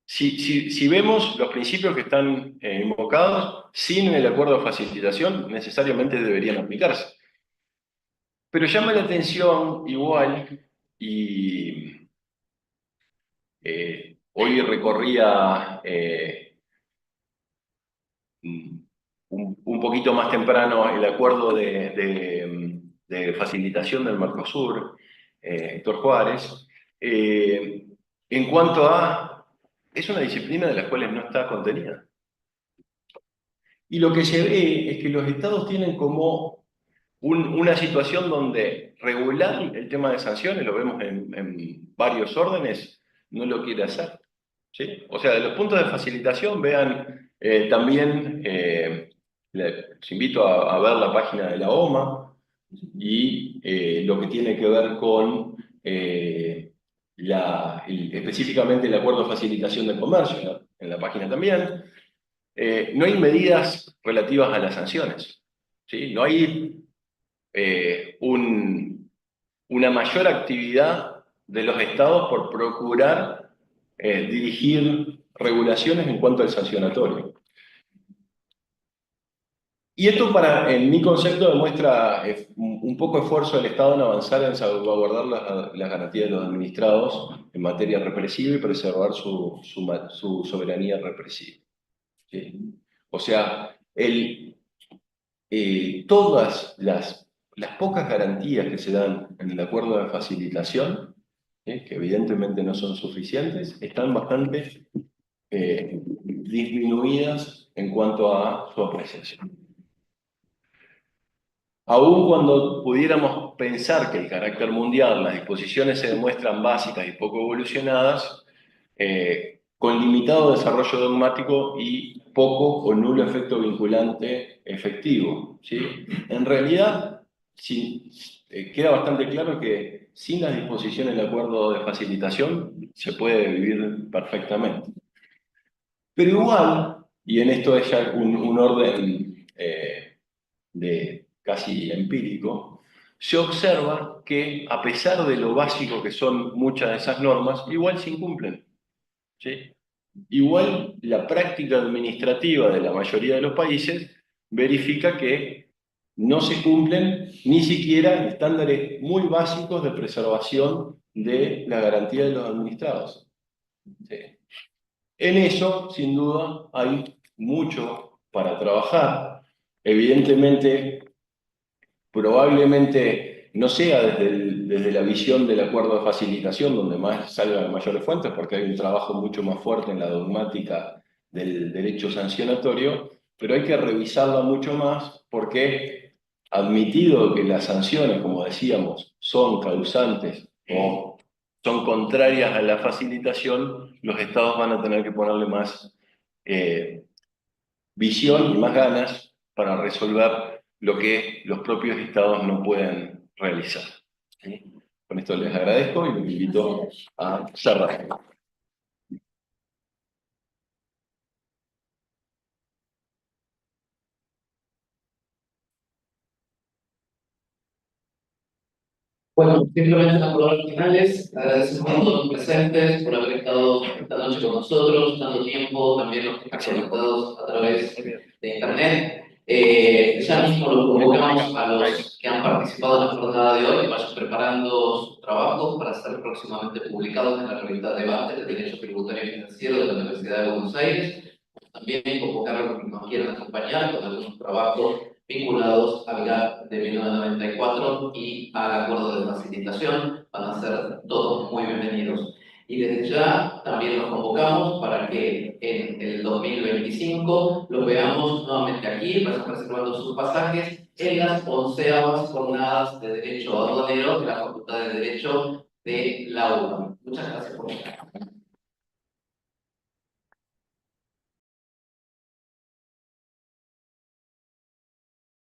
Si vemos los principios que están invocados, sin el acuerdo de facilitación, necesariamente deberían aplicarse. Pero llama la atención igual, y hoy recorría un poquito más temprano el acuerdo de facilitación del Mercosur, Héctor Juárez, en cuanto a, es una disciplina de las cuales no está contenida. Y lo que se ve es que los estados tienen como una situación donde regular el tema de sanciones, lo vemos en varios órdenes, no lo quiere hacer. ¿Sí? O sea, de los puntos de facilitación, vean también, les invito a ver la página de la OMA y lo que tiene que ver con específicamente el acuerdo de facilitación del comercio, ¿no? En la página también. No hay medidas relativas a las sanciones. ¿Sí? No hay una mayor actividad de los estados por procurar dirigir regulaciones en cuanto al sancionatorio. Y esto, en mi concepto, demuestra un poco esfuerzo del Estado en avanzar en salvaguardar las garantías de los administrados en materia represiva y preservar su soberanía represiva. ¿Sí? O sea, todas las las pocas garantías que se dan en el acuerdo de facilitación, que evidentemente no son suficientes, están bastante disminuidas en cuanto a su apreciación. Aun cuando pudiéramos pensar que el carácter mundial, las disposiciones se demuestran básicas y poco evolucionadas, con limitado desarrollo dogmático y poco o nulo efecto vinculante efectivo, ¿sí? En realidad, queda bastante claro que sin las disposiciones del acuerdo de facilitación se puede vivir perfectamente. Pero igual, y en esto es ya un orden de casi empírico, se observa que a pesar de lo básico que son muchas de esas normas, igual se incumplen, ¿sí? Igual la práctica administrativa de la mayoría de los países verifica que no se cumplen ni siquiera estándares muy básicos de preservación de la garantía de los administrados, ¿sí? En eso, sin duda, hay mucho para trabajar. Evidentemente, probablemente no sea desde la visión del acuerdo de facilitación donde más salgan mayores fuentes, porque hay un trabajo mucho más fuerte en la dogmática del derecho sancionatorio, pero hay que revisarla mucho más porque, admitido que las sanciones, como decíamos, son causantes o son contrarias a la facilitación, los estados van a tener que ponerle más visión y más ganas para resolver lo que los propios estados no pueden realizar, ¿sí? Con esto les agradezco y los invito a cerrar. Bueno, simplemente las palabras finales. Agradecemos a todos los presentes por haber estado esta noche con nosotros, tanto tiempo, también los que están conectados a través de internet. Ya mismo los convocamos a los que han participado en la jornada de hoy, que vayan preparando sus trabajos para ser próximamente publicados en la revista Debate de Derecho Tributario y Financiero de la Universidad de Buenos Aires. También convocar a los que nos quieran acompañar con algunos trabajos vinculados al GAP de 1994 y al acuerdo de facilitación. Van a ser todos muy bienvenidos. Y desde ya también los convocamos para que en el 2025 los veamos nuevamente aquí, vayan reservando sus pasajes en las 11ª jornadas de Derecho Aduanero de la Facultad de Derecho de la UBA. Muchas gracias por estar.